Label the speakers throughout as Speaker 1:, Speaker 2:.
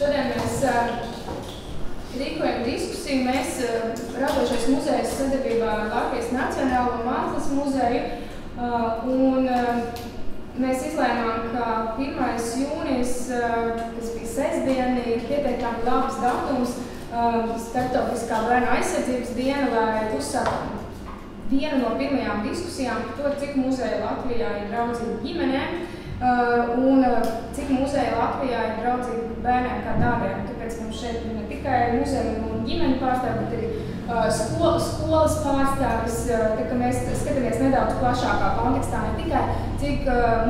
Speaker 1: Šodien mēs rīkojam diskusiju. Mēs Radošais muzejs sadarbībā ar Latvijas Nacionālo mākslas muzeju. Un mēs izlēmām, ka 1. jūnijas, kas bija sestdiena, ir pietiekami labs datums, Starptautiskā bērnu aizsardzības diena, lai uzsāktu vienu no pirmajām diskusijām par to, cik muzeja Latvijā ir draudzīgi ģimenēm un cik muzeja Latvijā ir draudzīgi bērniem kā tādiem. Tāpēc mums šeit ir ne tikai muzeja un ģimeņu pārstāvi, bet arī skolas pārstāvis. Tā kā mēs skatāmies nedaudz plašākā kontekstā, ne tikai cik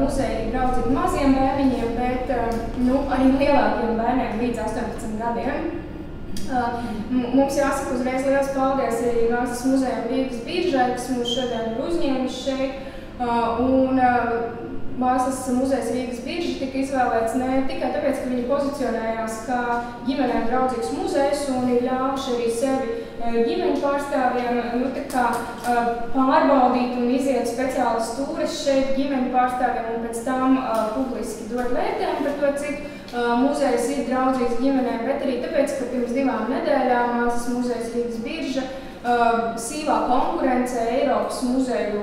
Speaker 1: muzeja ir draudzīgi maziem bērniņiem, bet arī lielākiem bērniem līdz 18 gadiem. Mums jāsaka uzreiz liels paldies arī Mākslas muzejam Rīgas biržai, kas mūs šodien ir uzņēmis šeit. Un Mākslas muzejs Rīgas birža tika izvēlēts ne tikai tāpēc, ka viņi pozicionējās kā ģimenēm draudzīgs muzejs un ir ļāvuši arī sevi ģimeņu pārstāvjiem pārbaudīt un iziet speciālas tūres šeit ģimeņu pārstāvjiem un pēc tam publiski dot vērtējumu par to, cik muzejs ir draudzīgs ģimenēm, bet arī tāpēc, ka pirms 2 nedēļām Mākslas muzejs Rīgas birža sīvā konkurence Eiropas muzeju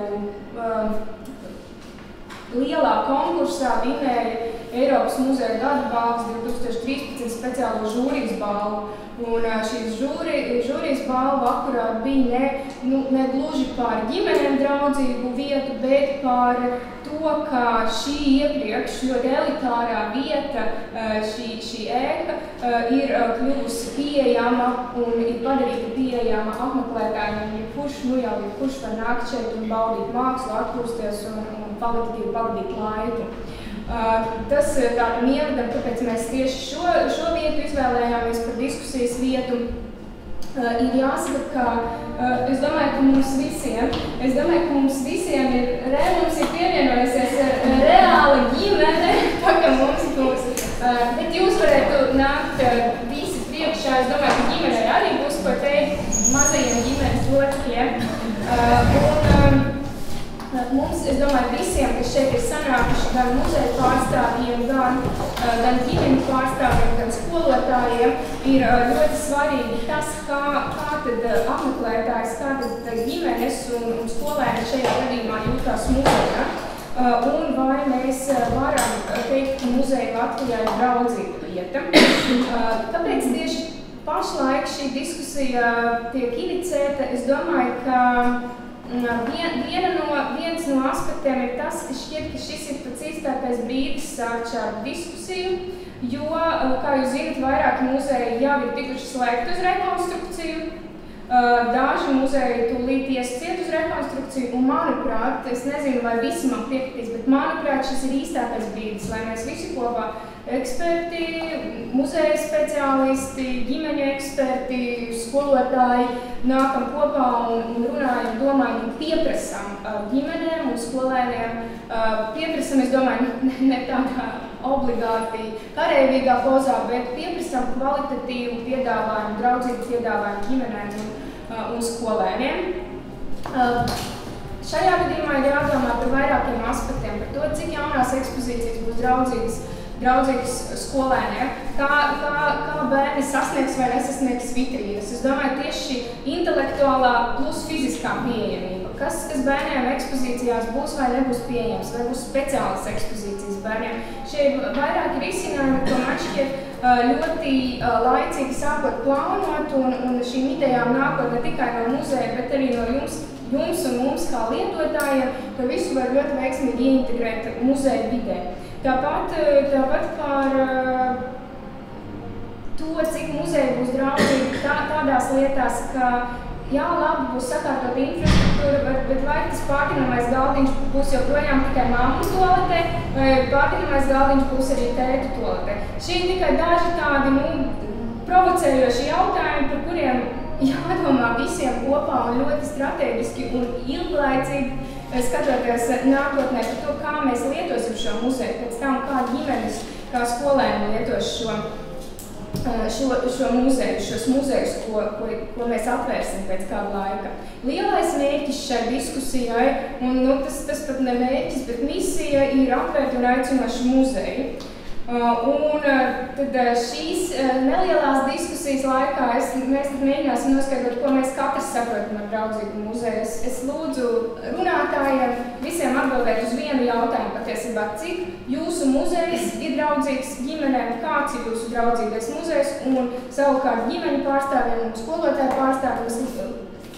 Speaker 1: lielā konkursā vinēja Eiropas muzeja gada balvas 2013 speciālo žūrijas balvu. Un šīs žūrijas balva akurāt bija ne gluži par ģimenēm draudzīgu vietu, bet par to, ka šī iepriekš ļoti elitārā vieta, šī ēka ir kļuvusi pieejama un ir padarīta pieejama apmeklētājiem. Jebkurš var nākt šeit un baudīt mākslu, atpūsties un kvalitatīvi pavadīt laiku. Tas tādam ievadam, kāpēc mēs tieši šo vietu izvēlējāmies par diskusijas vietu. Ir jāsaka, ka es domāju, ka mums visiem ir pievienojusies reāla ģimene, tā kā mums būs. Bet jūs varētu nākt visi priekšā, es domāju, ka ģimenei arī būs ko teikt mazajiem ģimenes locekļiem. Mums, es domāju, visiem, kas šeit ir sanākuši, gan muzeja pārstāvjiem, gan ģimeņu pārstāvjiem, gan skolotājiem, ir ļoti svarīgi tas, kā tad apmeklētājs, kā tad ģimenes un skolēni šajā gadījumā jūtās muzejā. Un vai mēs varam teikt, ka muzeja Latvijā ir draudzīga vieta. Kāpēc tieši pašlaik šī diskusija tiek inicēta? Es domāju, ka viens no aspektiem ir tas, ka šķiet, ka šis ir pats īstākais brīdis sākt šādu diskusiju, jo, kā jūs zināt, vairāki muzeji jau ir tikuši slēgti uz rekonstrukciju, daži muzeji tūlīt ies uz rekonstrukciju, un manuprāt, es nezinu, vai visi man piekritīs, bet manuprāt, šis ir īstākais brīdis, lai mēs visi kopā eksperti, muzeja speciālisti, ģimeņu eksperti, skolotāji nākam kopā un runājam, domājam un pieprasām ģimenēm un skolēniem. Pieprasām, es domāju, ne tādā obligāti kareivīgā pozā, bet pieprasām kvalitatīvu piedāvājumu, draudzīgu piedāvājumu ģimenēm un skolēniem. Šajā gadījumā ir jādomā par vairākiem aspektiem, par to, cik jaunās ekspozīcijas būs draudzīgas skolēniem, kā bērni sasniegs vai nesasniegs vitrīnas. Es domāju, tieši šī intelektuālā plus fiziskā pieejamība, kas bērniem ekspozīcijās būs vai nebūs pieejams, vai būs speciālas ekspozīcijas bērniem. Šie ir vairāki risinājumi, ko man šķiet ļoti laicīgi sākot plānot, un šīm idejām nākot ne tikai no muzeja, bet arī no jums un mums kā lietotājiem, ka visu var ļoti veiksmīgi ieintegrēt muzeja vidē. Tāpat par to, cik muzeja būs draudzīgi tādās lietās, ka jā, labi, būs sakārtot infrastruktūra, bet vai tas pārtinamais galdiņš būs joprojām tikai mammu toaletē, vai pārtinamais galdiņš būs arī tētu toaletē. Šie ir tikai daži tādi provocējoši jautājumi, par kuriem jādomā visiem kopā un ļoti strateģiski un ilglaicīgi skatoties nākotnē par to, kā mēs lietosim šo muzeju, pēc tam kā ģimenes, kā skolēni lietos šo muzeju, šos muzejus, ko mēs atvērsim pēc kāda laika. Lielais mērķis šai diskusijai, un tas pat ne mērķis, bet misija ir atvērt un aicinoši muzeju. Un tad šīs nelielās diskusijas laikā mēs mēģināsim noskaidrot, ko mēs katrs saprotam ar draudzīgu muzeju. Es lūdzu runātājiem visiem atbildēt uz vienu jautājumu patiesībā, cik jūsu muzejs ir draudzīgs ģimenēm, kāds ir jūsu draudzīgais muzejs, un savukārt ģimeņu pārstāvjiem un skolotāju pārstāvjiem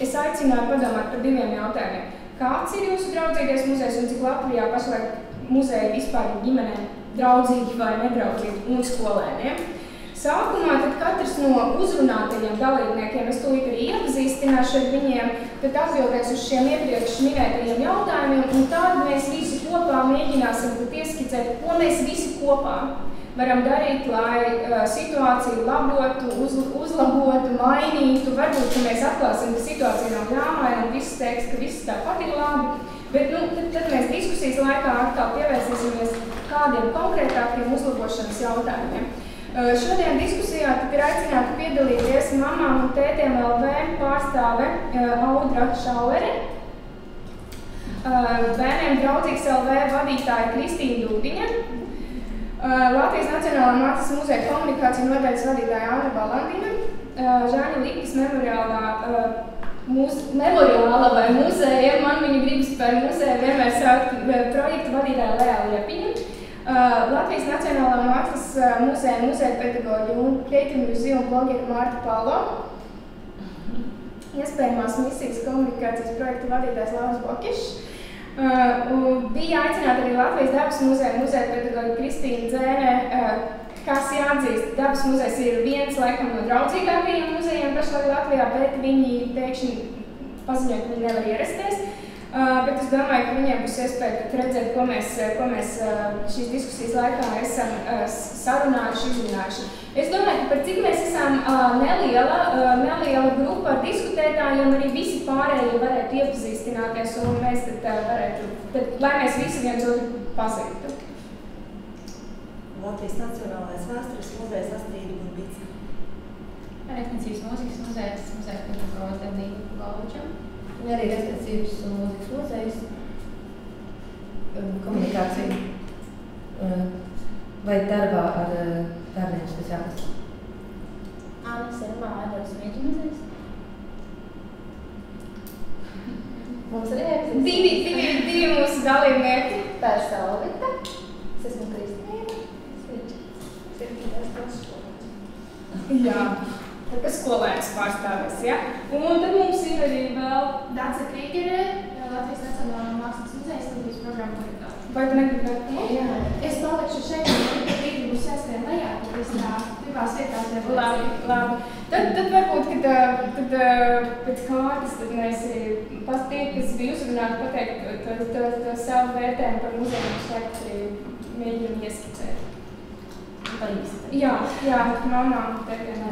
Speaker 1: es aicināju padomāt par diviem jautājumiem. Kāds ir jūsu draudzīgais muzejs un cik Latvijā pašlaik muzeji vispār ir ģimenēm draudzīgi vai nedraudzīgi un skolēniem. Sākumā tad katrs no uzrunātajiem dalībniekiem, es tūlīt arī iepazīstināšu ar viņiem, tad atbildēs uz šiem iepriekš minētajiem jautājumiem, un tad mēs visi kopā mēģināsim ieskicēt, ko mēs visi kopā varam darīt, lai situāciju labotu, uzlabotu, mainītu. Varbūt, ka mēs atklāsim, ka situācija nav jāmaina, un viss teiks, ka viss tāpat ir labi. Bet tad mēs diskusijas laikā atkal pievērsīsimies kādiem konkrētākiem uzlabošanas jautājumiem. Šodien diskusijā ir aicināta piedalīties mamām un tētiem LV pārstāve Audra Šauere, bērniem draudzīgs LV vadītāja Kristīna Dūdiņa, Latvijas Nacionālā mākslas muzeja komunikācija nodaļas vadītāja Anna Balandina, Žāņa Likas memoriāla vai muzeja, man viņu gribas par muzeju vienmēr saukt projektu vadītāja Lea Liepiņa, Latvijas Nacionālā mākslas muzeja pedagoģa un Creative Museum blogera Mārta Palo, iespējamās misijas komunikācijas projektu vadītājs Lauris Bokišs, bija aicināta arī Latvijas dabas muzeja pedagoģa Kristīna Dzēne, kas jāatzīst, dabas muzejs ir viens laikam no draudzīgākajiem muzejiem pašlaik Latvijā, bet viņi pēkšņi paziņoja, ka viņi nevar ierasties. Bet es domāju, ka viņiem būs iespēja redzēt, ko mēs šīs diskusijas laikā esam sarunājuši, izrunājuši. Es domāju, ka par cik mēs esam neliela grupa ar diskutētājiem, arī visi pārējie varētu iepazīstināties, un mēs tad varētu, lai mēs visi viens otru pazītu.
Speaker 2: Latvijas Nacionālais vēstures muzejs Astrīda Burbica.
Speaker 3: Restniecības mūzikas muzejs, muzeja pedagoģa Nīga Galviča.
Speaker 2: Un arī Restniecības un mūzikas muzejs, komunikācija vai darbā ar bērniem speciālistiem.
Speaker 3: Anna Sermā Ēdavas Mieģu muzejs.
Speaker 2: Mums arī iepazīstināts.
Speaker 1: Divi mūsu dalībnieki.
Speaker 2: Tā ir Salvita. Es esmu Kristīna.
Speaker 1: Jā, tas skolēns pārstāvēs, ja? Un tad mums ir arī vēl
Speaker 3: Dace Krīgerē, Latvijas Nacionālā mākslas muzejas Latvijas programma vadītāja.
Speaker 1: Vai tu negribētu?
Speaker 3: Jā, es palikšu šeit, un rītdien būs jāskrien lejā, tad es tā divās vietās nevaru.
Speaker 1: Labi. Tad varbūt, kad pēc kārtas, tad mēs tie, kas bija uzrunāti, pateikt to savu vērtējumu par muzeju, šeit mēģinam ieskicēt. Jā, mamām tētiem.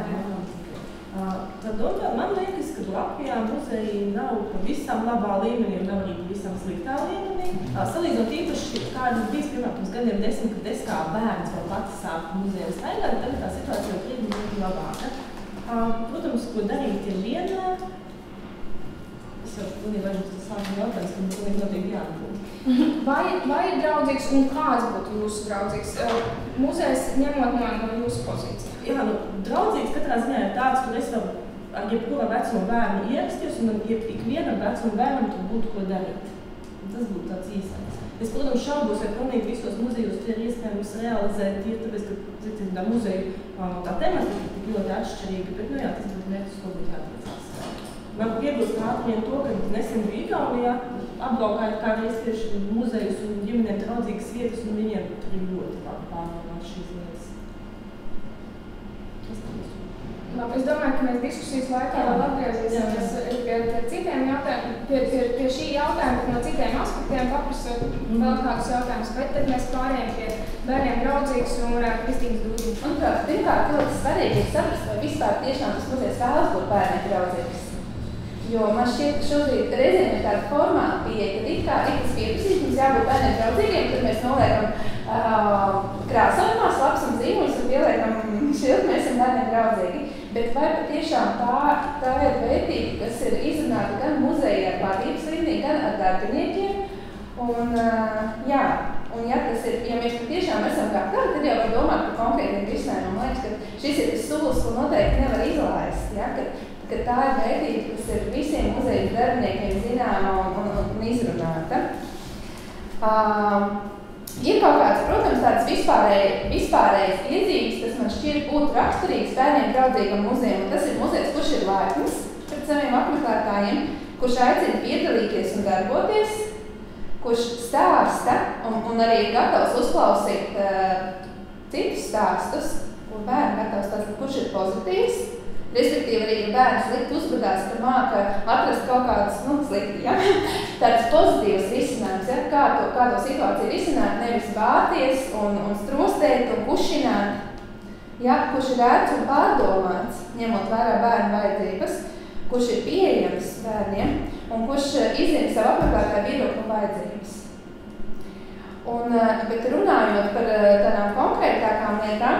Speaker 4: Tad man liekas, ka Latvijā muzeji nav pavisam labā līmenī un nav arī pavisam sliktā līmenī. Salīdzinot īpaši, kādas bijis pirms gadiem 10, kad es kā bērns vēl pati sāku muzeju staigāt, tad tā situācija jau krietni labāka. Protams, ko darīt ir viena. Es jau pilnīgi sāku jautājums, ka pilnīgi noteikti jāatbūt.
Speaker 1: Vai ir draudzīgs un kāds būtu jūsu draudzīgs muzejs, ņemot no jūsu pozīciju?
Speaker 4: Jā, draudzīgs katrā ziņā ir tāds, kur es vēl ar jebkura vecuma bērnu ierasties un ikvienam vecuma bērnam tur būtu ko darīt. Tas būtu tāds īsais. Es, protams, šaubos, vai pilnīgi visos muzejos tie ir iespējams realizēt, tāpēc, ka tā muzeju tā temata ir tik ļoti atšķirīga, bet, jā, tas būtu mērķis, ko būtu jāattiecās. Man piebilst ātri vien to, ka nesen biju Igaunijā, apbraukājot kādreiz tieši muzejus un ģimenēm draudzīgas vietas, un viņiem tur ir ļoti labi pārdomāt šīs lietas.
Speaker 1: Labi, es domāju, ka mēs diskusijas laikā vēl atgriezīsimies pie citiem jautājumiem, pie šī jautājuma, no citiem aspektiem paprasot vēl kādus jautājumus, bet tad mēs pārējām pie bērniem draudzīgs un Kristīnas Dūdiņas.
Speaker 2: Un pirmkārt, ļoti svarīgi ir saprast, vai vispār tiešām tas muzejs vēlas būt bērniem draudzīgs. Jo man šķiet, ka šobrīd reizēm ir tāda formāla pieeja, kad it kā tas pieprasījums jābūt bērniem draudzīgiem, tad mēs noliekam krāsojumās labs un zīmuļus un pieliekam šilti, mēs esam bērniem draudzīgi. Bet vai patiešām tā ir vērtība, kas ir izrunāta gan muzeja ar vadības līmenī, gan ar darbiniekiem? Un ja mēs patiešām esam gatavi, tad jau var domāt par konkrētiem risinājumiem. Man liekas, ka šis ir tas solis, ko noteikti nevar izlaist, ja? Ka tā ir vērtība, kas ir visiem muzejas darbiniekiem zināma un izrunāta. Ir kaut kāds, protams, tāds vispārējais iezīmes, kas man šķiet būtu raksturīgs bērniem draudzīgam muzejam, un tas ir muzejs, kurš ir laipns pret saviem apmeklētājiem, kurš aicina piedalīties un darboties, kurš stāsta un arī ir gatavs uzklausīt citus stāstus, un bērni gatavs stāstīt, kurš ir pozitīvs. Respektīvi arī, ja bērns likt uzbudās, ka māka atrast kaut kādus, slikti, ja? Tāds pozitīvs risinājums, ja? Kā to situāciju risināt, nevis bāties un strostēt un kušināt, ja? Kurš ir ērts un pārdomāts, ņemot vērā bērnu vajadzības, kurš ir pieejams bērniem un kurš izzina savu apmeklētāju viedokļu vajadzības. Bet runājot par tādām konkrētākām lietām,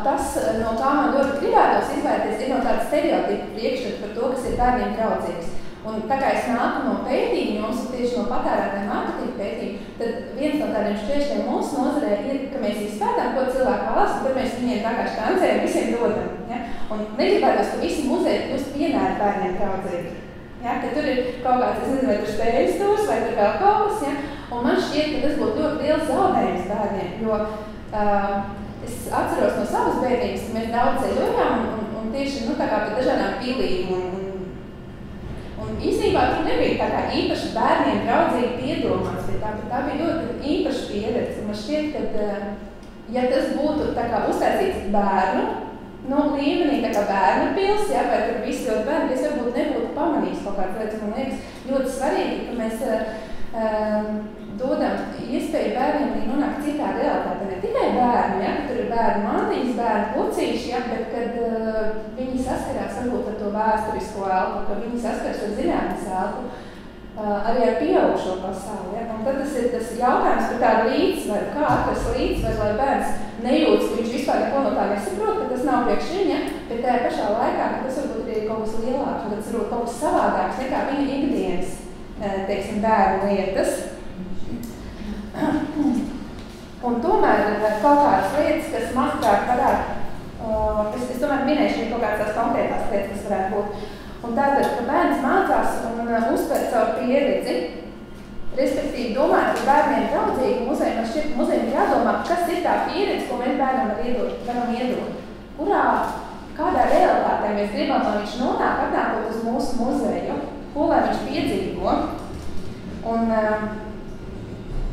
Speaker 2: tas, no kā man ļoti gribētos izvairīties, ir no tāda stereotipa priekšstata par to, kas ir bērniem draudzīgs. Un tā kā es nāku no pētījuma, jums tieši no patērētāju mārketinga pētījuma, tad viens no tādiem šķēršļiem mūsu nozarē ir, ka mēs izpētām, ko cilvēki vēlas, un tad mēs viņiem tā kā štancējam visiem dodam. Ja? Un negribētos, ka visi muzeji kļūst vienādi bērniem draudzīgi. Ja? Ka tur ir kaut kāds, es nezinu, vai tur spējas stūrs, vai tur vēl kaut kas, ja? Un man šķiet, ka tas būtu ļoti liels zaudējums bērniem, jo es atceros no savas bērnības, ka mēs daudz ceļojām un tieši tā kā pie dažādām pilīm un īstenībā tur nebija tā kā īpaši bērniem draudzīgi piedomāts pie tā, bet tā bija ļoti īpaša pieredze. Man šķiet, ka ja tas būtu tā kā uztaisīts bērnu, līmenī tā kā bērnu pils, ja, vai tur visi ļoti bērni, es varbūt nebūtu pamanījis kaut kādas lietas. Man liekas ļoti svarīgi, ka mēs dodam iespēju bērniem arī nonākt citā realitātē. Ne tikai bērni, ja, ka tur ir bērnu mantiņas, bērnu pucīši, ja, bet kad viņi saskarās varbūt ar to vēsturisko elpu, ka viņi saskaras ar zinātnes elpu, arī ar pieaugušo pasauli. Ja. Un tad tas ir tas jautājums par tādu līdzsvaru, kā atrast līdzsvaru, lai bērns nejūtas, ka viņš vispār neko no tā nesaprot, ka tas nav priekš viņa, bet tajā pašā laikā, ka tas varbūt ir kaut kas lielāks, un tas varbūt kaut kas savādāks nekā viņa ikdienas, teiksim, bērnu lietas. Un tomēr kaut kādas lietas, kas manuprāt varētu, es tomēr minēšu kaut kādas tās konkrētās lietas, kas varētu būt. Un tātad, ka bērns mācās un uztver savu pieredzi, respektīvi domāt par bērniem draudzīgi muzeju, man šķiet, muzejiem jādomā, kas ir tā pieredze, ko mēs bērnam varam iedot. Kādā realitātē mēs gribam, lai viņš nonāk, atnākot uz mūsu muzeju, ko lai viņš piedzīvo. Un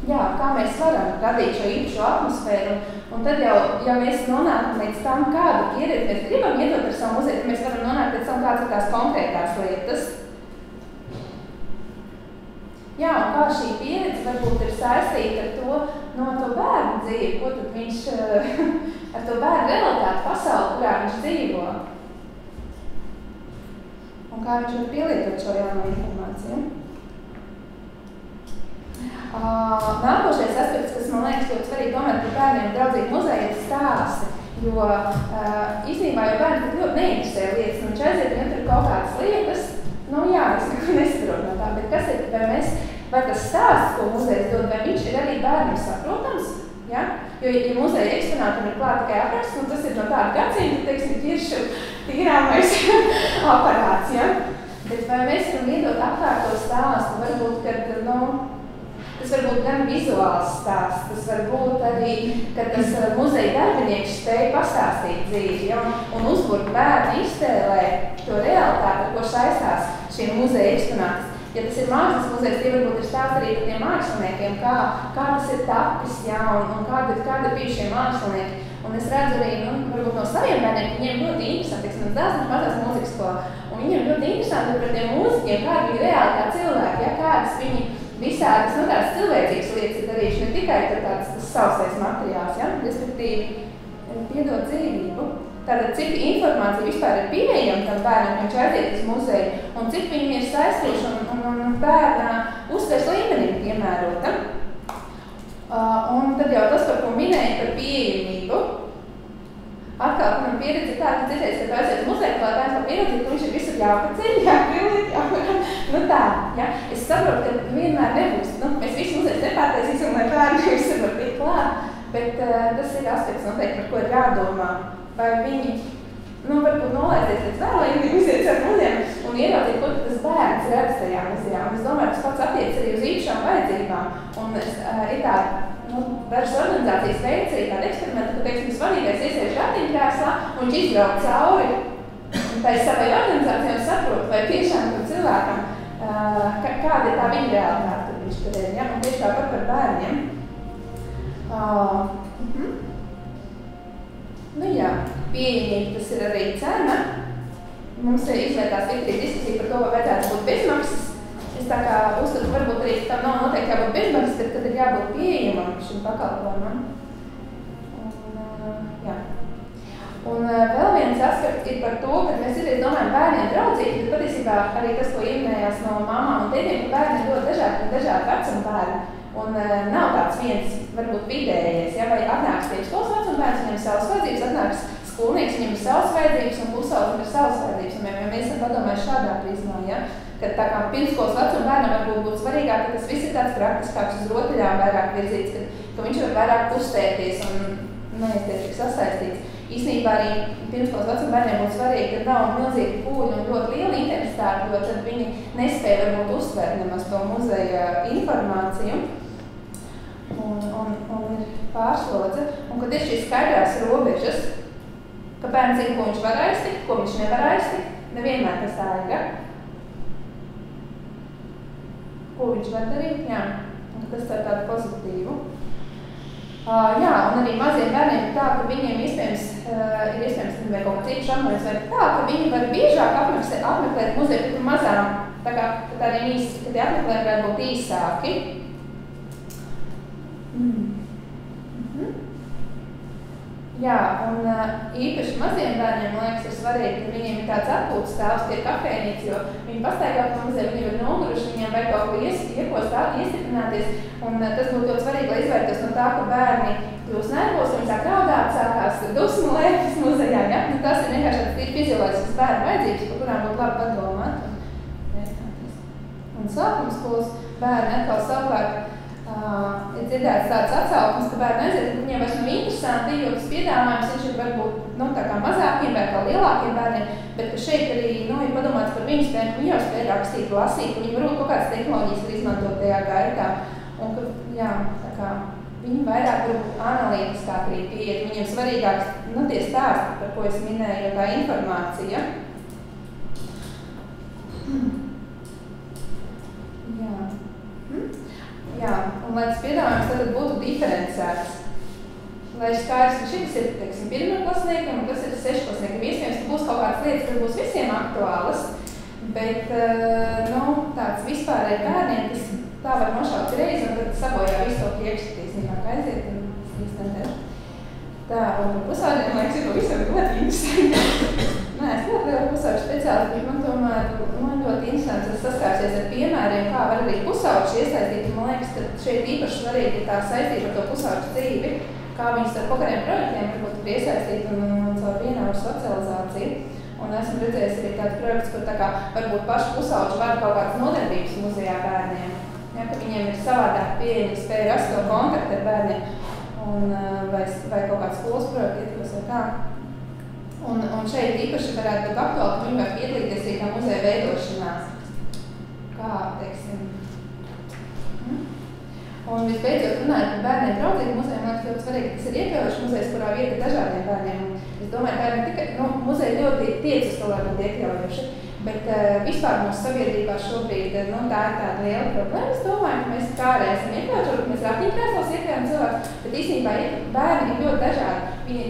Speaker 2: kā mēs varam radīt šo īpašo atmosfēru, un tad jau, ja mēs nonākam līdz tam, kādu pieredzi mēs gribam iedot ar savu muzeju, tad mēs varam nonākt līdz tam, kāds ir tās konkrētās lietas. Jā, un kā šī pieredze varbūt ir saistīta ar to bērnu dzīvi, ko tad viņš ar to bērnu realitāti pasauli, kurā viņš dzīvo. Un kā viņš var pielietot šo jauno informāciju. Nākošais aspekts, kas man liekas ļoti svarīgi domāt par bērniem draudzīgi muzeja, ir stāsti. Jo īstenībā jau bērni tik ļoti neinteresē lietas, un viņš aiziet, ja tur kaut kādas lietas, es neko nesaprotu no tā, bet kas ir, vai tas stāsts, ko muzejs dod, vai viņš ir arī bērniem saprotams? Ja? Jo, ja muzeja eksponātam ir klāt tikai apraksts, tas ir no tāda gadsimta, teiksim, ķiršu tīrāmais aparāts, ja? Bet vai mēs varam iedot atkārto stāstu, varbūt, kad, tas var būt gan vizuāls stāsts, tas var būt arī, ka tas muzeja darbinieks spēja pastāstīt dzīvi, ja? Un uzburt bērnu iztēlē to realitāti, ar ko saistās šie muzeja eksponāti. Ja tas ir mākslas muzejs, tie varbūt ir stāsti arī par tiem māksliniekiem, kā tas ir tapis, ja? Un kāda bija šie mākslinieki. Un es redzu arī, varbūt no saviem bērniem, viņiem ļoti interesanti, mans dēls viņš mācās mūzikas skolā, un viņiem ļoti interesanti par tiem mūzikiem, kādi viņi reāli kā cilvēki, ja? Kādas viņi visādas, tādas cilvēcīgas lietas ir darījuši, ne tikai tāds sausais materiāls, ja? Respektīvi, piedot dzīvību. Tātad, cik informācija vispār ir pieejama tam bērnam, viņš aiziet uz muzeju, un cik viņi ir saistījuši un bērnā uztvers līmenim piemērota. Un tad jau tas, par ko minēja par pieejamību. Atkal, man pieredze ir tāda, ka dzirdēs, ka tu aiziet uz muzeju, lai bērns par pieredzi, ka viņš ir visur jāpaceļ, jāpilīt, tā. Ja? Es saprotu, ka vienmēr nebūs. Mēs visi muzejus nepārtaisīsim, lai bērni visi var tikt klāt, bet tas ir aspekts noteikti, par ko ir jādomā. Vai viņi varbūt nolaisties līdz vēlējiem, iziet ar muzejiem un ieraudzīt, ko tas bērns redz tajā muzejā. Un es domāju, tas pats attiec arī uz īpašām vajadzībām. Un ir tā, dažas organizācijas veic arī tādu eksperimentu, ka, teiksim, svarīgais iesies ratiņkrēslā un viņš izbrauc cauri tai savai organizācijai un saprot, vai tiešām tam cilvēkam, kāda ir tā viņa realitāte, kad viņš tur ir, ja? Un tieši tāpat par bērniem. Jā, pieejamība, tas ir arī cena. Mums izvērtās virknīgi diskusija par to, vai vajadzētu būt bezmaksas. Es tā kā uzskatu, varbūt arī tam nav noteikti jābūt bezmaksas, bet kad ir jābūt pieejamam šim pakalpojumam. Un vēl viens aspekts ir par to, ka mēs arī domājam bērniem draudzīgi, bet patiesībā arī tas, ko ieminējās no mamām un tētiem, ka bērni ir ļoti dažādi vecuma bērni. Un nav tāds viens, varbūt vidējais, ja, vai atnāks tieši tos vecuma bērns, viņam ir savas vajadzības, atnāks skolnieks, viņam ir savas vajadzības un pusauģim ir savas vajadzības. Un mēs esam padomājuši šādā prizmā, ja, ka tā kā pirmskolas vecuma bērnam varbūt būtu svarīgāk, ka tas viss ir tāds praktiskāks uz rotaļām vairāk virzīts, ka viņš var vairāk kustēties un neizties tik sasaistīts. Īstenībā arī pirmskolas vecuma bērniem būtu svarīgi, ka nav milzīgi pūļi un ļoti liela intensitāte, jo tad viņi nespēja varbūt uztvert nemaz to muzeja informāciju un ir pārslodze. Un kad ir šīs skaidrās robežas, ka bērns zina, ko viņš var aiztikt, ko viņš nevar aiztikt, nevienmēr tas tā ir, ja? Ko viņš var darīt, jā, un tas ir tādu pozitīvu. Jā, un arī maziem bērniem ir tā, ka viņiem iespējams vai kaut kāds īpašs apmeklējums vai tā, ka viņi var biežāk apmeklēt muzeju pēc mazām, tā kā tādiem īsti, ka tie apmeklējumi varētu būt īsāki. Jā, un īpaši maziem bērniem, man liekas, ir svarīgi, ka viņiem ir tāds atpūtas stāvs pie kafejnīcas, jo viņi pastaigā pa muzeju, viņi ir noguruši, viņiem vajag kaut ko iekost, iestiprināties, un tas būtu ļoti svarīgi, lai izvairītos no tā, ka bērni kļūst nervos, viņi sāk raudāt, sākās dusmu lēkis muzejā, ja? Tas ir vienkārši tāds fizioloģisks bērnu vajadzības, par kurām būtu labi padomāt. Un sākuma skolas bērni atkal savukārt ir dzirdēts tāds atsaukums, ka bērni aiziet, ka viņiem vairs nav interesanti, jo tas piedāvājums viņš ir varbūt tā kā mazākiem vai kā lielākiem bērniem, bet ka šeit arī ir padomāts par viņu spēju, ka viņi jau spēj rakstīt, lasīt, ka viņi varbūt kaut kādas tehnoloģijas var izmantot tajā gaitā. Un ka, jā, tā kā viņi vairāk varbūt analītiskāk arī pieiet, viņiem svarīgāks, tie stāsti, par ko es minēju, tā informācija. Jā, un lai tas piedāvājums tad būtu diferencēts. Lai ir skaidrs, ka šis ir, teiksim, pirmklasniekiem un tas ir sešklasniekiem. Iespējams, ka būs kaut kādas lietas, kas būs visiem aktuālas, bet, tāds vispārēji bērniem, tas tā var nošaut reizi un tad sabojā visu to priekšskatīs, kā aiziet un īstenībā. Tā, un par pusauģiem, man liekas, ir visam ļoti interesanti. Nē, es ļoti lielu pusauģu speciālisti, bet man tomēr ļoti interesants, es saskārsies ar piemēriem, kā var arī pusauģi iesaistīt. Man liekas, ka šeit īpaši svarīgi ir tā saistība ar to pusauģu dzīvi, kā viņus ar kaut kādiem projektiem varbūt iesaistīt un caur vienādu socializāciju. Un esmu redzējis arī tāds projekts, kur tā kā varbūt paši pusauģi var kaut kādas nodarbības muzejā bērniem, ja, ka viņiem ir savādāk pieeja, spēja rast to kontaktu ar bērniem un, vai kaut kāds skolas projekti ietvaros vai kā. Un šeit īpaši varētu būt aktuāli, ka viņi var piedalīties arī kā muzeja veidošanās. Kā, teiksim. Un visbeidzot, runājot par bērniem draudzīgu muzeju, man liekas ļoti svarīgi, ka tas ir iekļaujošs muzejs, kurā vieta dažādiem bērniem. Es domāju, tā ir ne tikai, muzeja ļoti tiec uz to, lai būtu iekļaujoši, bet vispār mūsu sabiedrībā šobrīd, tā ir tāda liela problēma. Es domāju, ka mēs kā arī esam iekļaujoši, ka mēs ratiņkrēslos iekļaujam cilvēkus, bet īstenībā bērni ir ļoti dažādi. Viņi,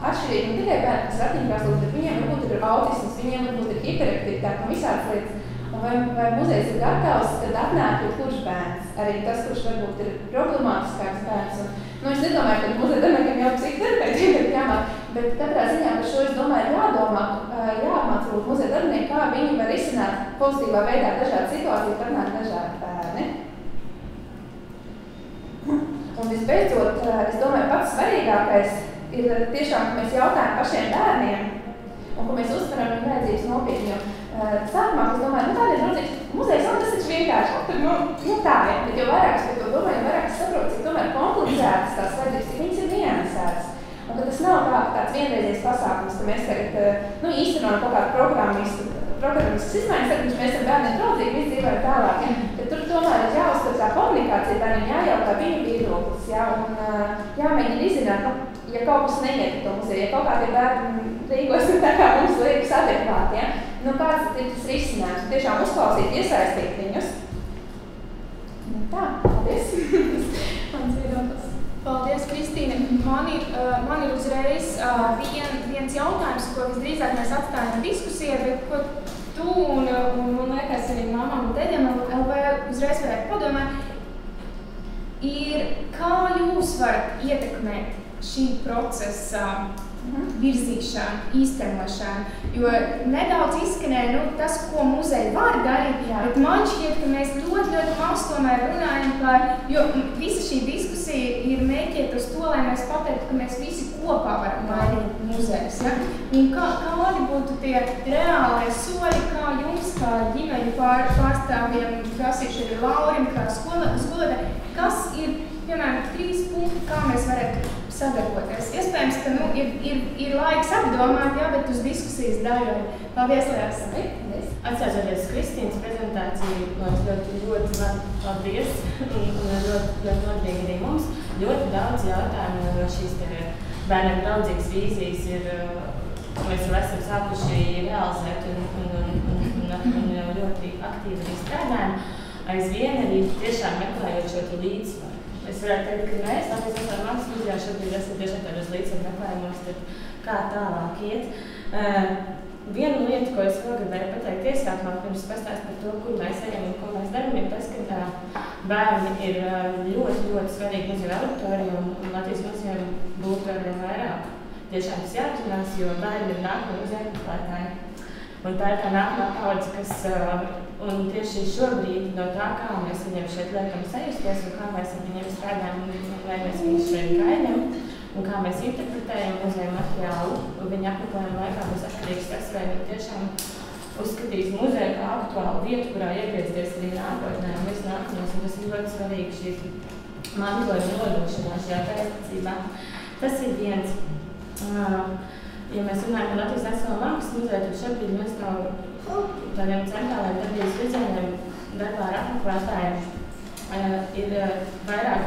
Speaker 2: atšķirīgi ne tikai bērni, kas ratiņkrēslos, bet viņiem varbūt ir autisms, viņiem varbūt ir hiperaktivitāte un visādas lietas. Un vai muzejs ir gatavs, kad atnāk kurš bērns, arī tas, kurš varbūt ir problemātiskāks bērns. Un, es nedomāju, ka muzeja darbiniekiem jau psihoterapeitiem ir jāmāk, bet katrā ziņā par šo es domāju jāapmāca muzeja darbinieki, kā viņi var risināt pozitīvā veidā dažādas situācijas, kad atnāk dažādi bērni. Un visbeidzot, es domāju, pats svarīgākais ir tiešām, ka mēs jautājam pašiem bērniem, un ko mēs uztveram viņa vajadzības nopietni. Sākumā es domāju, tādēļ draudzīgs muzejs, tas taču vienkārši, tur tā, ja, bet jo vairāk es par to domāju, jo vairāk es saprotu, cik tomēr komplicētas tās vajadzības, cik viņas ir niansētas. Un ka tas nav tāds vienreizies pasākums, ka mēs tagad īstenojam kaut kādu programmiskas izmaiņas, tad mēs esam bērniem draudzīgi, visi dzīvojam tālāk. Ja? Tad tur tomēr ir jāuzsver tā komunikācija, bērniem jājautā viņu viedoklis, ja? Un jāmēģina izzināt, ja kaut kas neiet to muzeju, ja kaut kā tie bērni rīkojas tā kā mums liekas adekvāti, ja? Kāds ir tas risinājums? Tiešām uzklausīt, iesaistīt viņus. Tā, paldies. Mans viedoklis.
Speaker 1: Paldies, Kristīne. Man ir uzreiz viens jautājums, ko visdrīzāk mēs atstājam diskusijai, bet ko tu un man liekas arī mamām un tēdiem uzreiz varētu padomāt, ir, kā jūs varat ietekmēt šī procesa virzīšanu, īstenošanu, jo nedaudz izskanēja tas, ko muzeji var darīt, bet man šķiet, ka mēs ļoti maz tomēr runājam par, jo visa šī diskusija ir mērķiet uz to, lai mēs pateiktu, ka mēs visi kopā varam mainīt muzejus. Ja? Un kādi būtu tie reālai soļi, kā jums, kā ģimeņu pārstāvjiem, prasīšu arī Laurim, kā skolotāji, kas ir, piemēram, 3 punkti, kā mēs varētu sadarboties. Iespējams, ka ir laiks apdomāt, bet uz diskusijas daļai. Paldies, Lērs!
Speaker 4: Atcēžoties Kristīnas prezentāciju, ļoti paldies un ļoti noderīgi arī mums. Ļoti daudz jautājumu no šīs bērniem draudzīgas vīzijas mēs jau esam sākuši realizēt un ļoti aktīvi arī strādājam. Aizvien arī tiešām meklējot šo līdzsvaru. Es varētu teikt, ka mēs, Latvijas Nacionālajā mākslas muzejā šobrīd esam tiešām tādos līdzsvaru meklējumos, tad kā tālāk iet. Viena lieta, ko es vēl gribēju pateikt iesākumā, pirms pastāst par to, kur mēs ejam un ko mēs darām, ir tas, ka bērni ir ļoti svarīgi muzeja auditorija un Latvijas muzejam būtu arvien vairāk. Tiešām tas jāapzinās, jo bērni ir nākamie muzeja meklētāji. Un tā ir tā nākamā paudze, kas un tieši šobrīd no tā, kā mēs viņiem šeit liekam sajusties un kā mēs ar viņiem strādājam, vai mēs viņus šeit gaidām un kā mēs interpretējam muzeja materiālu, un viņa apmeklējuma laikā būs atkarīgs tas, vai viņi tiešām uzskatīs muzeju kā aktuālu vietu, kurā iegriezties arī nākotnē un visu nākamās, un tas ir ļoti svarīgi šīs mantojuma nodošanā šajā pēctecībā. Tas ir viens. Ja mēs runājam par Latvijas Nacionālo mākslas muzeju, tad šobrīd mēs no tādiem centrālajiem darbības virzieniem darbā ar apmeklētājiem ir vairāk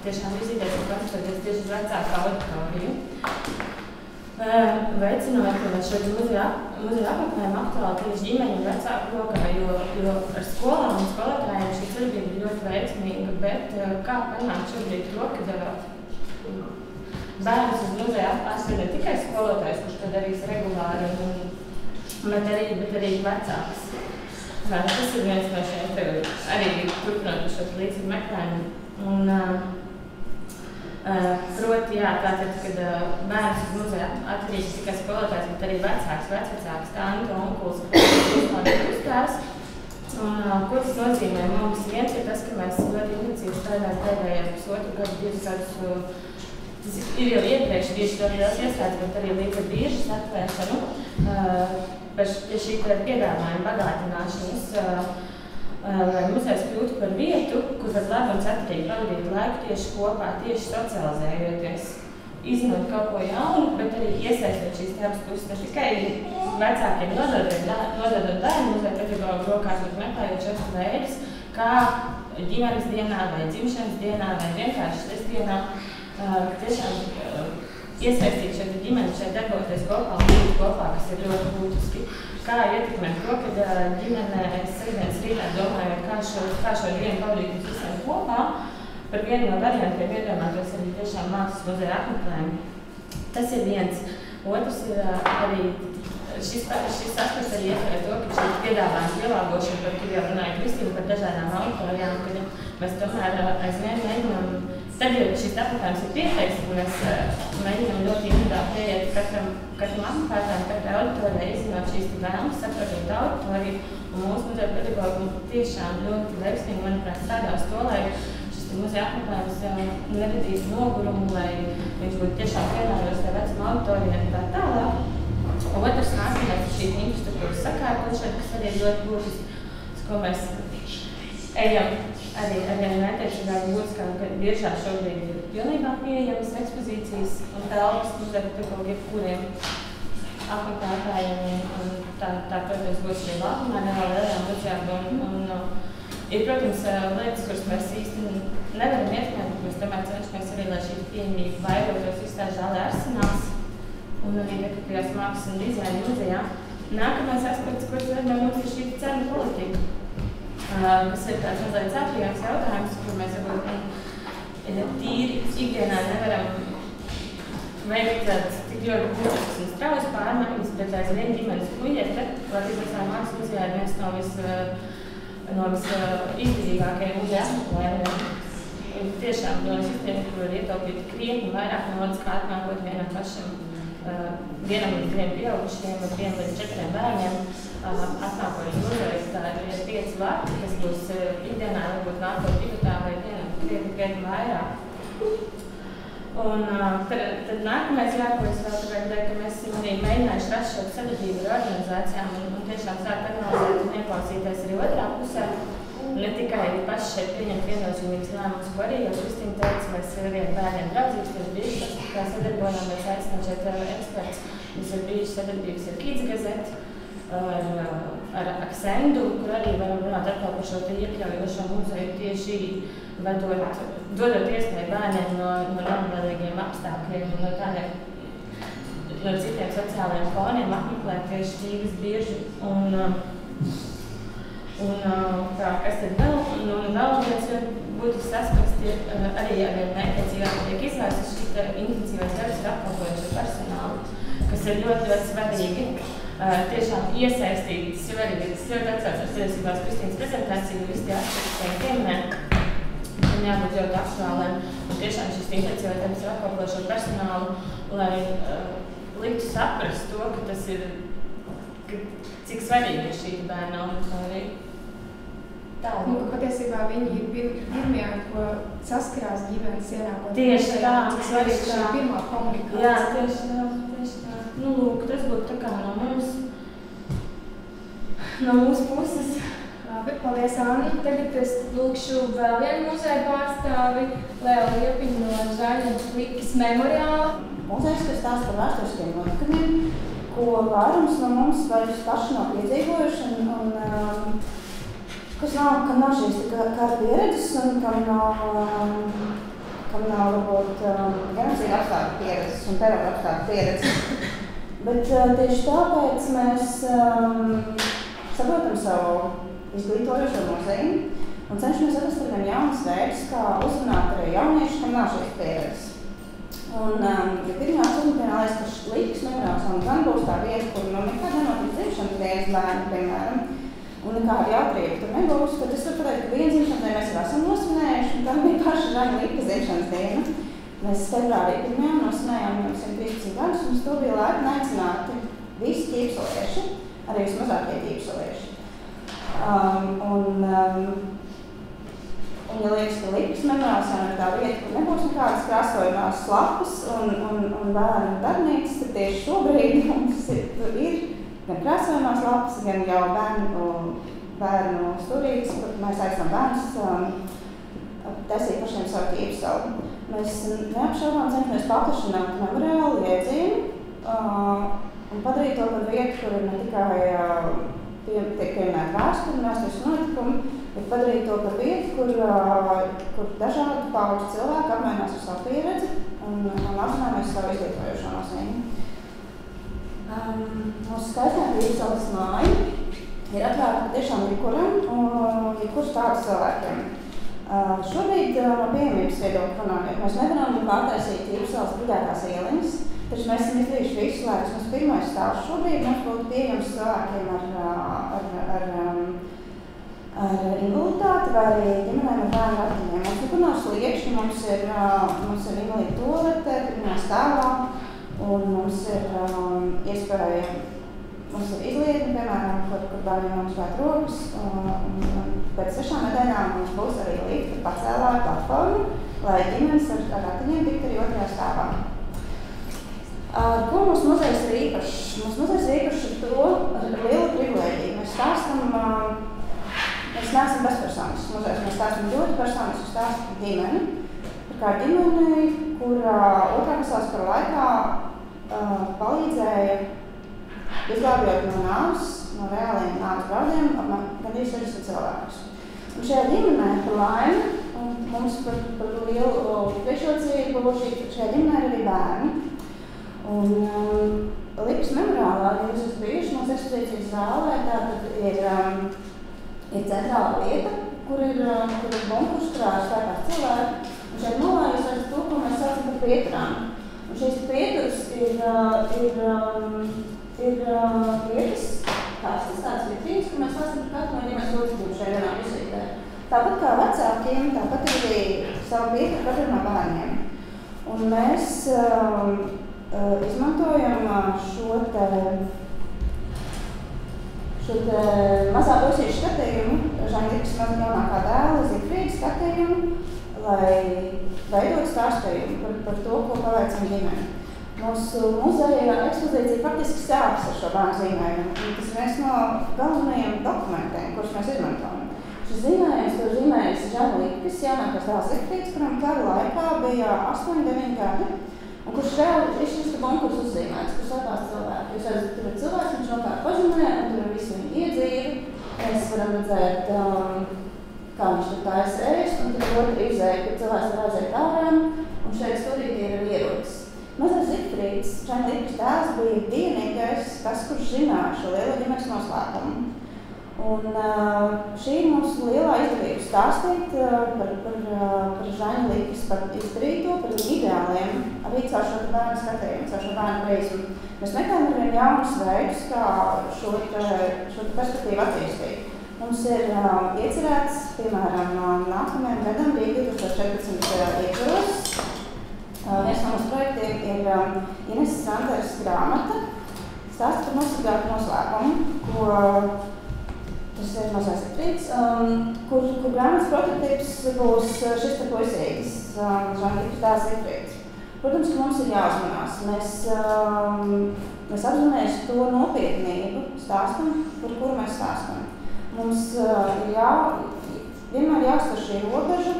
Speaker 4: tiešām virzīties un koncentrēties tieši uz vecāku auditoriju. Veicinot šo muzeja apmeklējumu aktuāli tieši ģimeņu un vecāku lokā, jo ar skolām un skolotājiem šī sadarbība ir ļoti veiksmīga, bet kā panākt šobrīd to, ka bērns uz muzeja atved ne tikai skolotājs, kurš to darīs regulāri, bet arī vecāks. Tas ir viens no šiem arī turpinot šos līdzsvaru meklējumu. Proti, tātad, kad bērns uz muzeja atvedīs tikai skolotājs, bet arī vecāks, vecvecāks, tante, onkuls, uztēvs. Ko tas nozīmē? Mums viens ir tas, ka mēs ļoti intensīvi strādājam pēdējos pusotru gadu, 2 gadus. Tas ir jau iepriekš tieši ļoti liels iestādes, bet arī līdz ar biežas atvēršanu pie šī piedāvājuma bagātināšanas, lai muzejs kļūtu par vietu, kur var labi un saturīgi pavadīt laiku tieši kopā, tieši socializējoties, izzinot kaut ko jaunu, bet arī iesaistot šīs abas puses, ne tikai vecākiem nododot bērnu muzeja pedagogu rokās, bet meklējot šos veidus, kā ģimenes dienā vai dzimšanas dienā vai vienkārši šis dienā tiešām iesaistīt šeit ģimeni, šeit darboties kopā un būt kopā, kas ir ļoti būtiski. Kā ietekmēt to, kad ģimene sestdienas rītā domājot, kā šo dienu pavadīt uz visiem kopā, par vienu no variantiem iedomātos arī tiešām mākslas muzeja apmeklējumu. Tas ir viens. Otrs ir arī šis aspekts arī ietver to, ka šī piedāvājuma pielāgošana, par kur jau runāja Kristīna par dažādām auditorijām, kad mēs tomēr aizvien mēģinām. Tad, ja šis apmeklējums ir pieteikts, mēs mēģinām ļoti individuāli pieiet katram apmeklētājam, katrai auditorijai, izzinot šīs vēlmes, saprotot auditoriju, un mūsu muzeja pedagogi tiešām ļoti veiksmīgi, manuprāt, strādā uz to, lai šis muzeja apmeklējums neradītu nogurumu, lai viņš būtu tiešām piemērots tā vecuma auditorijai un tā tālāk.
Speaker 5: otrs nākamais ir šī infrastruktūras sakārtošana, kas arī ļoti būtisks, ko mēs ejam arī attiecībā būtiskā, ka biežāk šobrīd ir pilnībā pieejamas ekspozīcijas un telpas muzeja tipologi jebkuriem apmeklētājiem, un tā, protams, būs arī Latvijā, nevēl lielajām muzejām, ir, protams, lietas, kuras mēs īsti nevaram ietekmēt, mēs tomēr cenšamies arī, lai šī pieejamība vairotos izstāžu zālē Arsenāls un arī Dekoratīvās mākslas un dizaina muzejā. Nākamais aspekts, ko es domāju, mums ir šī cenu politika, kas ir tāds mazliet sāpīgāks jautājums, kur mēs varbūt tīri ikdienā nevaram veikt tik ļoti būtiskas un straujas pārmaiņas, bet aizvien ģimenes kuģete, Latvijas mākslas muzejā ir viens no visizdevīgākajiem muzeja apmeklējumiem. Tiešām no sistēma, kur var ietaupīt krietni vairāk naudas, kā atnākot vienam pašam, vienam līdz 2 pieaugušiem, 1 līdz 4 bērniem, atnākot uz muzeju, tā ir 5 vārti, kas būs ikdienā, varbūt nākot divatā vai dienam krietni vairāk. Un tad nākamais ko es vēl gribētu teikt, ka mēs esam arī mēģinājuši rast šo sadarbību ar organizācijām un tiešām sākt analizēt un ieklausīties arī otrā pusē. Ne tikai paši šeit pieņemt viennozīmīgas lēmumus, ko arī jau Kristīna teica, mēs arī ar bērniem draudzības, tas bieži kā sadarbojāmies, aicināt šeit eksperts. Mums ir bijuši sadarbības ar Kids Gazeti, ar Aksendu, kur arī varam runāt atkal par šo iekļaujošo muzeju tieši dodot iespēju bērniem no labvēlīgiem apstākļiem un no tādiem no citiem sociālajiem foniem apmeklēt tieši ķīgas bieži. Kas tad vēl? Vēl viens būtisks aspekts ir arī mērķiecīgāk tiek izvērsts šī intensīvais darbs ar apkalpojošo personālu, kas ir ļoti svarīgi. Tiešām iesaistīt, tas jau arī ļoti atsaucas tiesībās Kristīnas prezentāciju, visi tie aspekti tiek pieminēti. Un jābūt ļoti aktuāliem. Un tiešām šis intensīvais darbs ar apkalpojošo personālu, lai liktu saprast to, ka tas ir, cik svarīgi ir šī bērna auditorija.
Speaker 1: Nu, ka patiesībā viņi ir pirmie, ko saskarās ģimenes ienākot.
Speaker 5: Tieši tā,
Speaker 1: cik svarīgi šī pirmā komunikācija.
Speaker 5: Jā, tieši tā. Nu, lūk, tas būtu tā kā no mūsu puses.
Speaker 1: Labi, paldies, Anna. Tagad es lūkšu vēl vienu muzeja pārstāvi, Leo Liepiņu no Zaļa Likas memoriāla.
Speaker 6: Muzejs, kas stāsta par vēsturiskiem notikumiem, ko vairums no mums vairs paši nav piedzīvojuši un kam nav šīs kara pieredzes un kam nav varbūt genocīda apstākļu pieredzes un terora apstākļu pieredzes. Bet tieši tāpēc mēs saprotam savu izglītojošo muzeju un cenšamies atrast ar vien jaunas veidus, kā uzrunāt arī jauniešus, kam nav šīs pieredzes. Un, ja pirmā uzmanībā liekas, ka Likas memoriāls gan būs tā vieta, kur nekad nenotiek dzimšanas dienas bērni, piemēram, un nekāda jautrība tur nebūs, tad es varu pateikt, ka vienu dzimšanas dienu mēs jau esam nosvinējuši, un tā bija paša Zaļa Likas dzimšanas diena. Mēs februārī 1. nosvinējām jau 113 gadus, un to bija laipni aicināti visi ķīpsolieši, arī vismazākie ķīpsolieši. Un ja liekas, ka Likas memoriāls jau ir tā vieta, kur nebūs nekādas krāsojumās lapas un bērnu darbnīcas, tad tieši šobrīd mums ir gan krāsojumās lapas, gan jau bērnu stūrītes, kur mēs aicinām bērnus taisīt pašiem savu ķīpsolu. Mēs neapšaubām cenšamies paplašināt memoriālu jēdzienu un padarīt to par vietu, kur ne tikai tiek pieminēta vēsture un vēstures notikumi, bet padarīt to par vietu, kur dažādu pauģu cilvēki apmainās ar savu pieredzi un apzināmies savu izglītojošo nozīmi. Mūsu skaistā ķīpsoles māja ir atvērta tiešām jebkuras tādas cilvēkiem. Šobrīd no pieejamības viedokļa runājot, mēs nevaram pārtaisīt ķīpsoles budētās ieliņas, taču mēs esam izdarījuši visu, lai tas mums pirmais stāvs šobrīd mums būtu pieejams cilvēkiem ar invaliditāti vai arī ģimenēm ar bērnu ratiņiem. Mums nekur nav sliekšņi, mums ir invalīdu toalete pirmajā stāvā un mums ir iespēja. Mums ir izlietni, piemēram, kur bērniem nomašķēt rokas, un pēc 6 nedēļām mums būs arī lifta pacēlāja platforma, lai ģimenes ar ratiņiem tiktu arī 2. stāvā. Ko mūsu muzejs ir īpašs? Mūsu muzejs ir stāstam ļoti personisku stāstu par ģimeni. Par kā ģimeni, kurā otrā pasaules kara laikā palīdzēja izglābjot no nāves, no reāliem nāves draudiem, gandrīz 60 cilvēkus. Un šajā ģimenē par laimi, un mums par lielu priekšrocību, šajā ģimenē ir arī bērni. Un Lipas memoriālā, ja jūs esat bijuši mūsu ekspozīcijas zālē, tātad ir centrāla vieta, kur ir bunkurs, kurā ir slēpās cilvēki. Un šeit malā jūs redzat to, ko mēs saucam par pieturām. Un šīs pieturas ir vietas, tāds vitrīns, kur mēs lasām par katru no ģimenes locekļiem šajā vienā vizītē. Tāpat kā vecākiem, tāpat arī savu pieturu katram no bērniem. Un mēs izmantojam šo mazā puisīšu skatījumu, Žanģikas jaunākā dēla Zifrīdas skatījumu, lai veidot stāstījumu par to, ko paveicam ģimeni. Mūsu muzeja ekspozīcija faktiski sākas ar šo bērnu zīmējumu. Tas ir viens no galvenajiem dokumentiem, kurus mēs izmantojam. Šis zīmējums, ko zīmējis Žana Likas, jaunākais dēls Zifrīds, kuram kara laikā bija 8-9 gadi, un kurš reāli ir šis bunkurs uzzīmēts, kur slēpās cilvēki. Jūs redzat, tur ir cilvēks, viņš nokārt pažemē, un tur ir visu viņa iedzīvi. Mēs varam redzēt, kā viņš tur taisa ēst, un tur otra izēja, kur cilvēks var aiziet ārā, un šeit stūrītī ir ierodas. Mazais Zifrīds, Žana Likas dēls, bija vienīgais, tas, kurš zināja šo lielo ģimenes noslēpumu. Un šī ir mūsu lielā izdevība stāstīt par Žaņa Likas, par izdarīto, par viņu ideāliem, arī caur šo bērnu skatījumu, caur šo bērnu prizmu. Mēs meklējam ar vien jaunus veidus, kā šo perspektīvu attīstīt. Mums ir iecerēts, piemēram, nākamajam gadam, bija 2014. ietvaros. Viens no mūsu projektiem ir Ineses Sanders grāmata, stāsta par nosargātu noslēpumu, ko tas ir mazais Zifrīds, kur grāmatas prototips būs šis te puisītis, Žana Likas dēls Zifrīds. Protams, ka mums ir jāuzmanās. Mēs apzināmies to nopietnību stāstam, par kuru mēs stāstam. Mums vienmēr jāuztver šī robeža,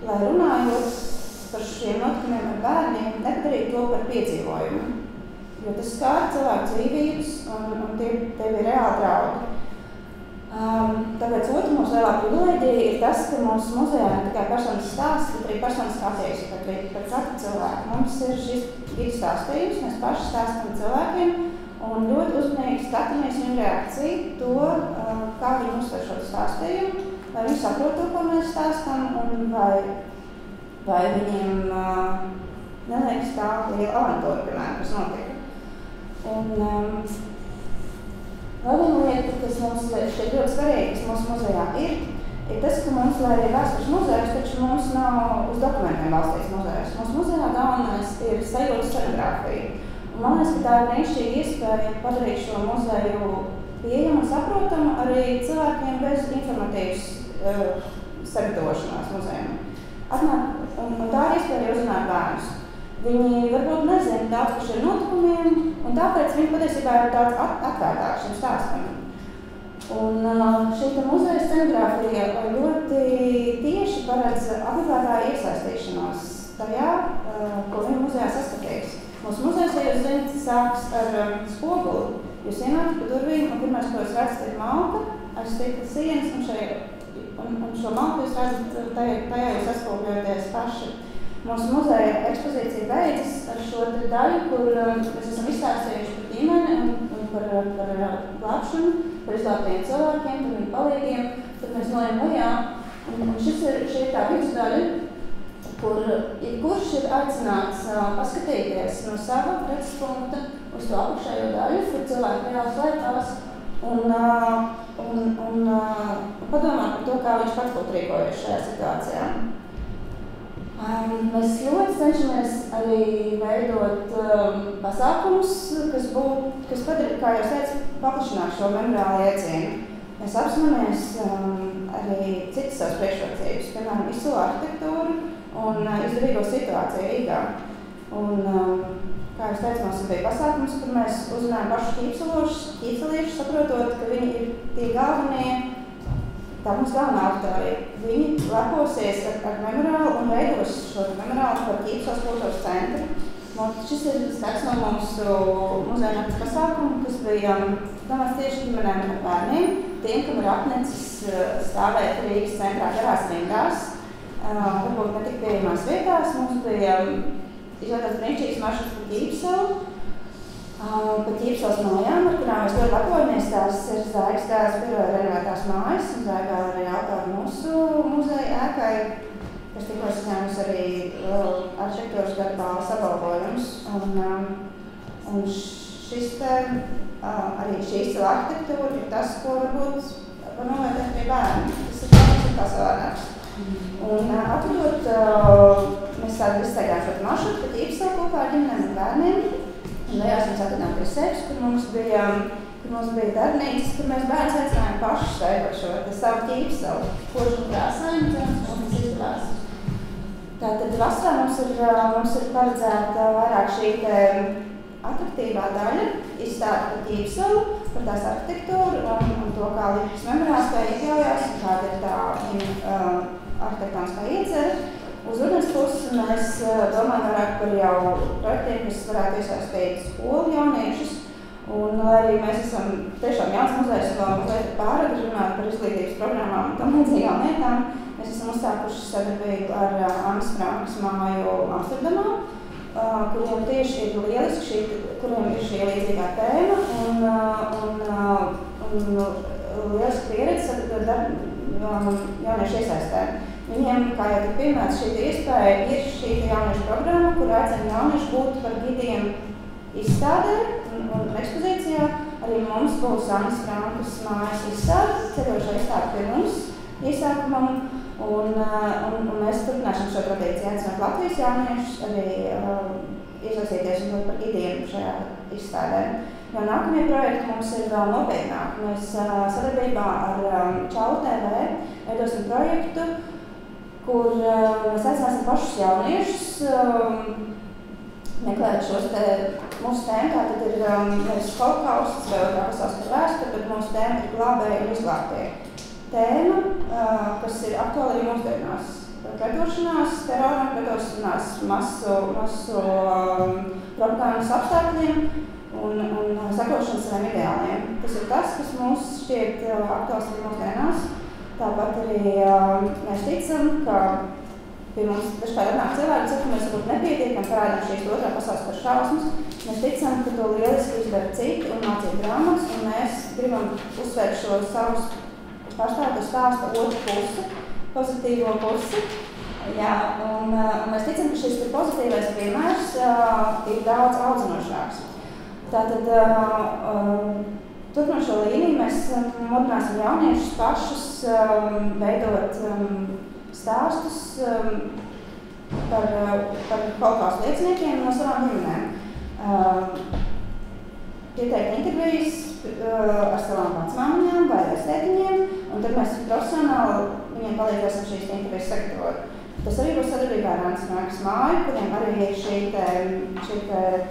Speaker 6: lai runājot par šiem notikumiem ar bērniem, nepadarīt to par piedzīvojumu. Jo tas skār cilvēku dzīvības un tie ir reāli draudi. Tāpēc otra mūsu lielā privilēģija ir tas, ka mūsu muzejā ne tikai personas stāsts, bet arī personas attieksme pret katru cilvēku. Mums ir šis gidu stāstījums, mēs paši stāstam cilvēkiem un ļoti uzmanīgi skatāmies viņu reakciju, to, kā viņi uztver šo stāstījumu, vai viņi saprot to, ko mēs stāstam, un vai viņiem neliekas tā liela avantūra, piemēram, kas notika. Un vēl viena lieta, kas mums šķiet ļoti svarīga, kas mūsu muzejā ir tas, ka mums, lai arī vēstures muzejs, taču mums nav uz dokumentiem balstīts muzejs. Mūsu muzejā galvenais ir sajūtas scenogrāfija. Un man liekas, ka tā ir brīnišķīga iespēja padarīt šo muzeju pieejamu un saprotamu arī cilvēkiem bez informatīvas sagatavošanās muzejam. Un tā ir iespēja arī uzrunāt bērnus. Viņi varbūt nezina daudz par šiem notikumiem, un tāpēc viņi patiesībā ir tāds atvērtāk šim stāstam. Un šī muzeja scenogrāfija ļoti tieši paredz apmeklētāju iesaistīšanos tajā, ko viņi muzejā saskatīs. Mūsu muzejs, ja jūs zināt, sāks ar spoguli. Jūs ienākat pa durvīm, un pirmais, ko jūs redzat, ir malka, aiz stikla sienas, un šo malku jūs redzat, tajā jūs saskopjoties paši. Mūsu muzeja ekspozīcija beidzas ar šo daļu, kur mēs esam izstāstījuši par ģimeni un par glābšanu, par izglābtajiem cilvēkiem, par viņu palīgiem. Tad mēs nojam lejā. Un šī ir tā vidusdaļa, kur jebkurš ir aicināts paskatīties no sava redzes punkta uz to apakšējo daļu, kur cilvēki reāli slēpās un padomāt par to, kā viņš pats būtu rīkojies šajā situācijā. Mēs ļoti cenšamies arī veidot pasākumus, kas padara, kā jau teicu, paplašināt šo memoriālu iecienu. Mēs apzināmies arī citas savas priekšrocības, piemēram, izcilu arhitektūru un izdevīgo situāciju Rīgā. Un, kā jau teicu, mums bija pasākums, kur mēs uzrunājam pašus ķīpseliešus, saprotot, ka viņi ir tie galvenie tā mums galvenā auditorija. Viņi leposies ar memoriālu un veidos šo memoriālu par Ķīpsels kultūras centru. Šis ir tāds no mūsu muzeja nakts pasākumu, kas bija domāts tieši ģimenēm ar bērniem, tiem, kam ir apnicis stāvēt Rīgas centrā garās rindās, varbūt ne tik pieejamās vietās. Mums bija izvēlēts brīnišķīgs maršruts pa Ķīpselu, pa Ķīpseles mājām, ar kurām mēs ļoti lepojamies. Tās ir Zaigas tēvs biroja renovētās mājas, un Zaigā arī autori mūsu muzeja ēkai, kas tikko saņēmusi arī arhitektūras gada balvas apbalvojumus. Un šis te, arī šī izcila arhitektūra ir tas, ko varbūt var novērtēt pie bērni. Tas ir tā savādāks. Un atvedot, mēs tādu izsteigām šo maršrutu pa Ķīpseli kopā ar ģimenēm un bērniem. Un lejās mēs atvedām pie sevis, kur mums bija darbnīcas, kur mēs bērns aicinājām pašus veidot šo savu Ķīpseli, kožu un krāsaini, un tas izdevās. Tātad vasarā mums ir paredzēta vairāk šī atraktīvā daļa, izstāta par Ķīpseli, par tās arhitektūru un to, kā Līpjas memoriāls kā iekļaujās, un kāda ir tā arhitektoniskā iecere. Uz rudens puses mēs domājam vairāk par jau projektiem, kas varētu iesaistīt skolu jauniešus. Un, lai arī mēs esam tiešām jauns muzejs, vēl mazliet pārāk runāt par izglītības programmām un tam līdzīgām lietām, mēs esam uzsākuši sadarbību ar Annas Frankas māju Amsterdamā, kuriem tieši ir lieliski kuriem ir šī līdzīgā tēma un lieliski pieredze jauniešu iesaistē. Viņiem, kā jau tik pieminēts, šī iespēja ir šī jauniešu programma, kur aicina jauniešu būt par gidiem izstādē un ekspozīcijā. Arī mums būs Annas Frankas mājas izstāde, ceļošā izstāde pie mums iesākumam. Un mēs turpināsim šo tradīciju aicināt Latvijas jauniešus arī iesaistīties un būt par gidiem šajā izstādē. Jo nākamie projekti mums ir vēl nopietnāk. Mēs sadarbībā ar Čau TV veidosim projektu, kur mēs aicināsim pašus jauniešus meklēt šos mūsu tēmu. Tātad ir nevis holokausts vai otrā pasaules kara vēsture, bet mūsu tēma ir glābēji un izglābtie. Tēma, kas ir aktuāla arī mūsdienās. Pretošanās teroram, pretošanās masu propagandas apstākļiem un sekošanas saviem ideāliem. Tas ir tas, kas mums šķiet aktuāls arī mūsdienās. Tāpat arī mēs ticam, ka pie mums dažkārt atnāk cilvēki, ka mēs varbūt nepietiekam parādām šīs otrā pasaules kara šausmas. Mēs ticam, ka to lieliski izdara citi un mācīt grāmatas, un mēs gribam uzsvērt šo savus pārstāvētu stāstu otru pusi, pozitīvo pusi. Jā, un mēs ticam, ka šis pozitīvais piemērs ir daudz audzinošāks. Tātad, turpinot šo līniju, mēs mudināsim jauniešus pašus veidot stāstus par holokausta lieciniekiem no savām ģimenēm. Pieteikt intervijas ar savām vecmāmiņām vai vectētiņiem, un tad mēs profesionāli viņiem palīdzēsim šīs intervijas sagatavot. Tas arī būs sadarbībā ar Annas Frankas māju, kuriem arī ir šī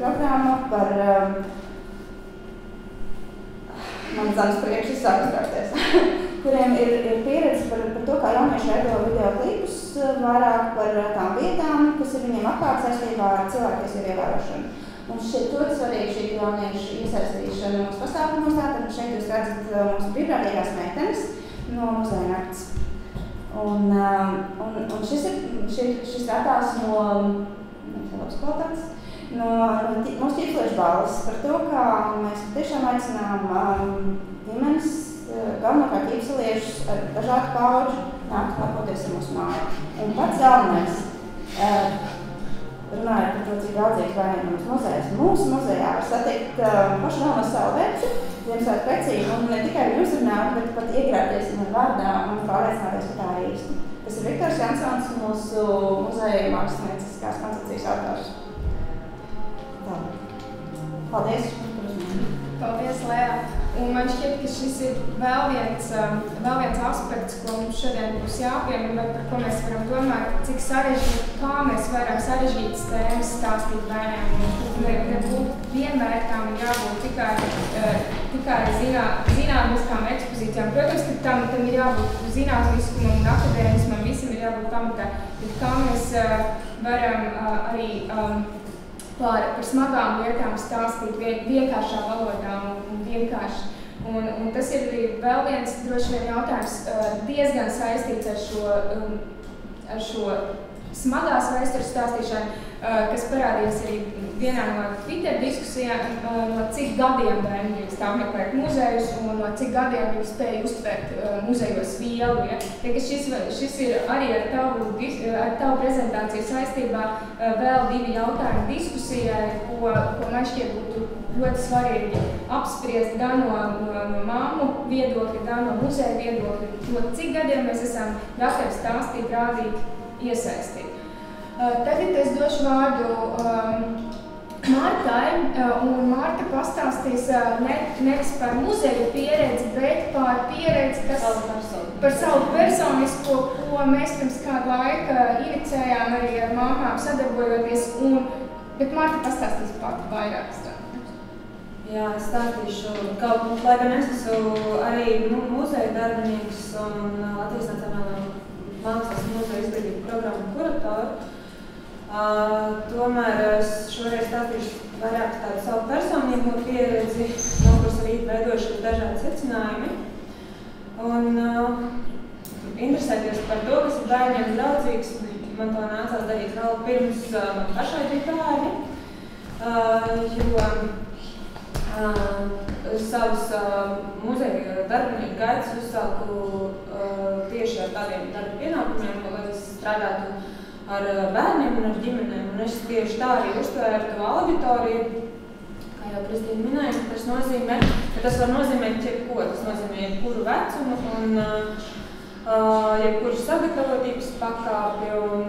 Speaker 6: programma par man zanas priekš sāk iztraukties, kuriem ir pieredze par to, kā jaunieši veido videoklipus, vairāk par tām vietām, kas ir viņiem apkārt saistībā ar cilvēktiesību ievērošanu. Mums šeit ļoti svarīgi šī jauniešu iesaistīšana mūsu pasākumos, tātad šeit jūs redzat mūsu brīvprātīgās meitenes no muzeja nakts. Un šis datās no mūsu ķīpseliešu balvas par to, kā mēs tiešām aicinām ģimenes, galvenokārt ķīpseliešus ar dažādu paudžu nākt lepoties ar mūsu māju. Un pats galvenais, runājot par to, cik draudzīgs bērniem mums muzejs. Mūsu muzejā var satikt pašu galveno savu veci, Ziemassvētku vecību, un ne tikai viņu uzrunāt, bet pat iegrābties viņam vārdā un pārliecināties, ka tā ir īsti. Tas ir Viktors Jansons, mūsu muzeja mākslinieckās koncepcijas autors. Tā. Paldies par uzmanību.
Speaker 1: Paldies, Lea. Un man šķiet, ka šis ir vēl viens aspekts, ko mums šodien būs jāpiemina, vai par ko mēs varam domāt, cik sarežģīt, kā mēs varam sarežģītas tēmas stāstīt bērniem. Nebūtu vienmēr tām jābūt tikai zinātniskām ekspozīcijām. Protams, ka tam ir jābūt zinātniskumam un akadēmismam, visam ir jābūt pamatā, bet kā mēs varam arī par smagām lietām stāstīt vienkāršā valodā un vienkārši. Un tas ir vēl viens droši vien jautājums diezgan saistīts ar šo smagās vēstures stāstīšanu, kas parādījās arī vienā no Twitter diskusijām, no cik gadiem bērni drīkst apmeklēt muzejus un no cik gadiem viņi spēja uztvert muzejos vielu. Ja? Šis ir arī ar tavu prezentāciju saistībā vēl divi jautājumi diskusijai, ko man šķiet būtu ļoti svarīgi apspriest gan no mammu viedokļa, gan no muzeja viedokļa, to cik gadiem mēs esam gatavi stāstīt, rādīt, iesaistīt. Tagad es došu vārdu Martai, un Marta pastāstīs nevis par muzeju pieredzi, bet par pieredzi, par savu personisko, ko mēs pirms kādu laika inicējām arī ar mamām sadarbojoties, bet Marta pastāstīs pati vairāk.
Speaker 7: Jā, es stāstīšu, lai gan es esmu arī muzeja darbinieks un Latvijas Nacionālā mākslas muzeja izglītību programmu kuratoru. Tomēr es šoreiz stāstīšu vairāk tādu savu personīgo pieredzi, no kuras arī veidojuši dažādi secinājumi. Un interesēties par to, kas ir bērniem draudzīgs, man to nācās darīt vēl pirms man pašai bija bērni, jo savus muzeja darbinieku gaitas uzsāku tieši ar tādiem darba pienākumiem, lai es strādātu ar bērniem un ar ģimenēm. Un es tieši tā arī uztvēru to auditoriju, kā jau Kristīna minēja, tas nozīmē, ka tas var nozīmēt jebko. Tas nozīmē jebkuru vecumu un jebkuru sagatavotības pakāpi un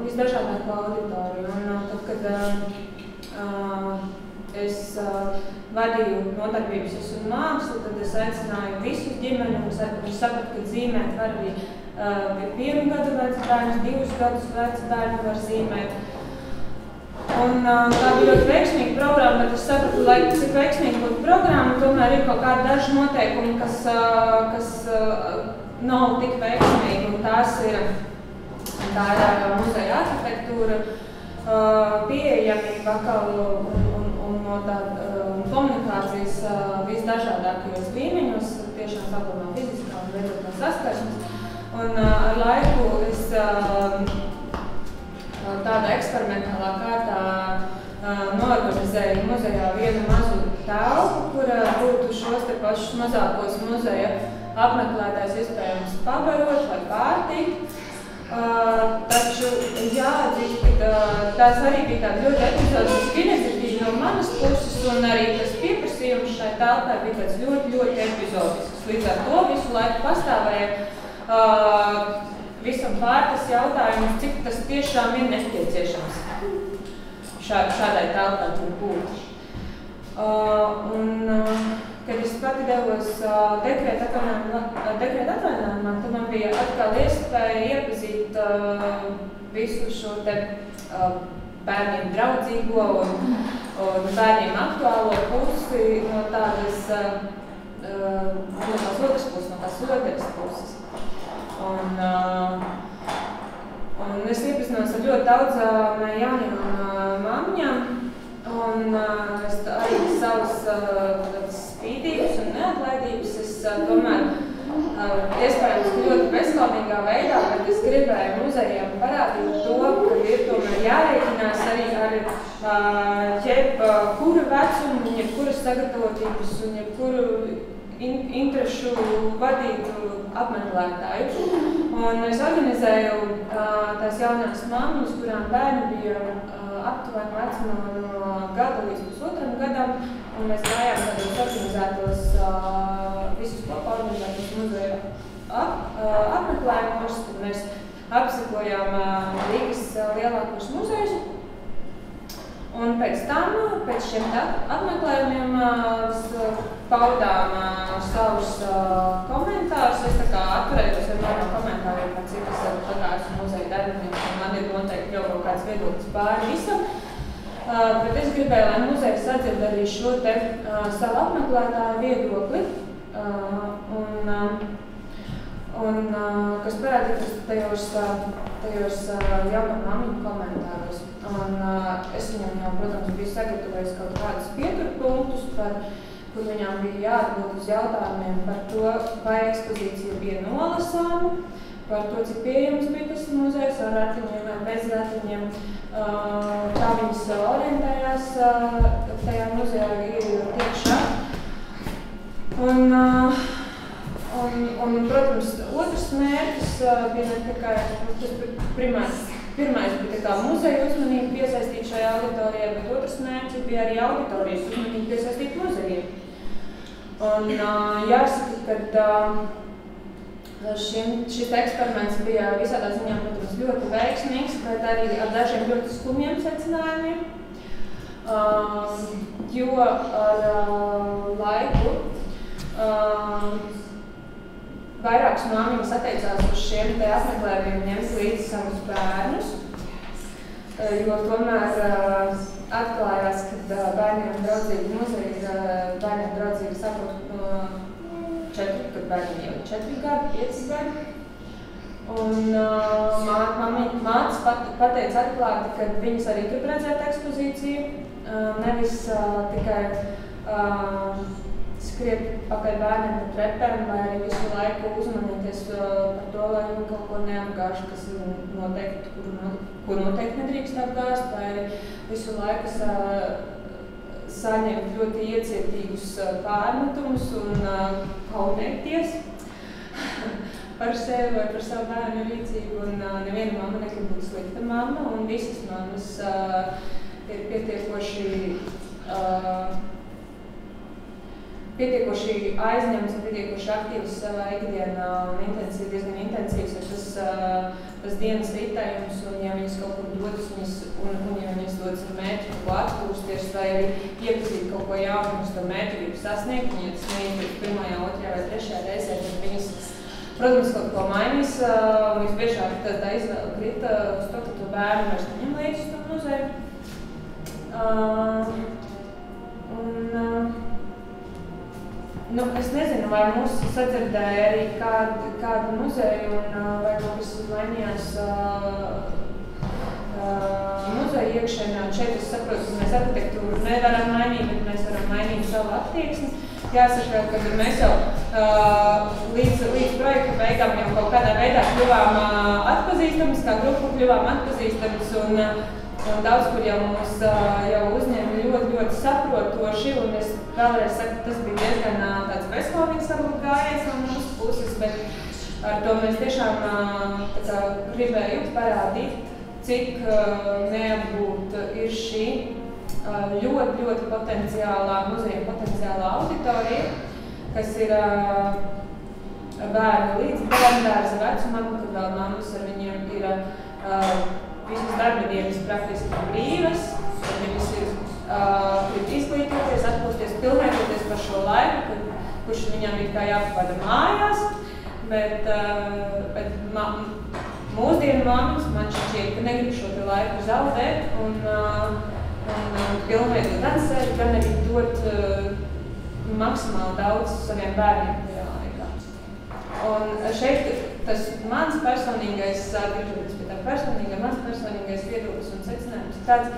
Speaker 7: visdažādāko auditoriju. Un tad, kad es vadīju nodarbības un mākslu, tad es aicināju visus ģimeni un sapratu, ka zīmēt var arī 1 gadu vecu bērnu, 2 gadus vecu bērnu var zīmēt. Un tā bija ļoti veiksmīga programma, bet es sapratu, lai cik veiksmīga būtu programma, tomēr ir kaut kādi daži noteikumi, kas nav tik veiksmīgi, un tā ir muzeja arhitektūra, pieejamība un komunikācijas visdažādākajos līmeņos, tiešām sākot no fiziskā un beidzot no saskarsmes. Un ar laiku es tādā eksperimentālā kārtā noorganizēju muzejā vienu mazu telpu, kur būtu šos te pašus mazākos muzeja apmeklētājs iespējams pabarot vai pārtikt. Taču jāatzīst, ka tās arī bija tāda ļoti epizodiska iniciatīva no manas puses, un arī tas pieprasījums šai telpai bija tāds ļoti epizodisks. Līdz ar to visu laiku pastāvēja visam pārtas jautājums, cik tas tiešām ir nepieciešams šādai telpai tur būt. Kad es pati devos dekrēta atvaļinājumā, tad man bija atkal iespēja iepazīt visu šo te bērniem draudzīgo un bērniem aktuālo pusi no tās otras puses. Un es iepazinos ar ļoti daudzām jauniem mammiņām, un es arī savas spītības un neatlaidības es tomēr iespējams ļoti bezskaudīgā veidā, bet es gribēju muzejām parādīt to, ka ir tomēr jārēķinās arī ar jebkuru vecumu, jebkuras sagatavotības un jebkuru interešu vadītu apmeklētāju. Un es organizēju tās jaunās mammas, kurām bērni bija aptuveni vecumā no gada līdz 1,5 gadam, un mēs gājām tādos organizētos visus kopā organizētos muzeju apmeklējumus, kad mēs apsekojām Rīgas lielākos muzejus. Un pēc šiem apmeklējumiem paudām savus komentārus. Es tā kā atturētos vienmēr no komentāriem par citas pagājušas muzeja darbiniekus, un man ir noteikti jau kaut kāds viedoklis pāri visam. Bet es gribēju, lai muzejs atzird arī šo te savu apmeklētāju viedokli, un kas parādītos tajos jaunā māmiņu komentāros. Un es viņam jau, protams, biju sagatavojis kaut kādus pieturpunktus, kur viņām bija jāatbild uz jautājumiem par to, vai ekspozīcija bija nolasāma, par to, cik pieejams bija tas muzejs ar ratiņiem vai bez ratiņiem, kā viņas orientējās tajā muzejā tiekšā. Un, protams, otrs mērķis bija ne tikai, tas pirmais bija tā kā muzeja uzmanību piesaistīt šajā auditorijā, bet otrs mērķis bija arī auditorijas uzmanību piesaistīt muzejiem. Un jāsaka, ka šis eksperiments bija visādā ziņā, protams, ļoti veiksmīgs, bet arī ar dažiem ļoti skumjiem secinājumiem, jo ar laiku vairākas māmiņas atteicās uz šiem te apmeklējumiem ņemt līdzi savus bērnus, jo tomēr atklājās, ka bērniem draudzīgi muzeja ir bērniem draudzīgi sakot no 4, kad bērniem jau 4 gadi, 5 gadi. Un mātes pateica atklāti, ka viņas arī grib redzēt ekspozīciju, nevis tikai skriet pakaļ bērniem pa trepēm, vai arī visu laiku uzmanīties par to, lai viņi kaut ko neapgāž, kas noteikti, kur noteikti nedrīkst apgāzt, vai visu laiku saņemt ļoti iecietīgus pārmetumus un kaunēties par sevi vai par savu bērnu rīcību. Un neviena mamma negrib būt slikta mamma, un visas mammas ir pietiekoši aizņemts un pietiekoši aktīvs savā ikdienā un diezgan intensīvs ir tas dienas ritējums, un ja viņas kaut kur dodas, un ja viņas dodas ar mērķi kaut ko atpūsties vai arī iepazīt kaut ko jaunu, uz to mērķi grib sasniegt, un ja tas neiet 1., 2. vai 3. reizē, tad viņas, protams, kaut ko mainīs, un visbiežāk tā izvēle krita uz to, ka to bērnu vairs neņem līdzi uz to muzeju. Es nezinu, vai mūs sadzirdēja arī kādu muzeju un vai kaut kas mainījās muzeja iekšēnā. Šeit es saprotu, ka mēs arhitektūru nevaram mainīt, bet mēs varam mainīt savu attieksmi. Jāsaka, ka mēs jau līdz projekta beigām jau kaut kādā veidā kļuvām atpazīstamas, kā grupa kļuvām atpazīstamas, un daudz, kur jau mūs jau uzņēma ļoti saprotoši, un es vēlreiz saku, tas bija diezgan tāds bezskaudīgs varbūt gājiens no mūsu puses, bet ar to mēs tiešām gribēju parādīt, cik neapgūta ir šī ļoti muzeja potenciālā auditorija, kas ir bērni līdz bērndārza vecumam, kad vēl mammas ar viņiem ir visas darbadienas praktiski brīvas, kad viņas grib izglītoties, atpūsties, pilnveidoties par šo laiku, kurš viņam ir kā jāpavada mājās, bet mūsdienu mammas man šķiet, ka negrib šo te laiku zaudēt un pilnveidot gan sevi, gan arī dot maksimāli daudz saviem bērniem tajā laikā. Un šeit tas mans personīgais viedoklis un secinājums ir tāds,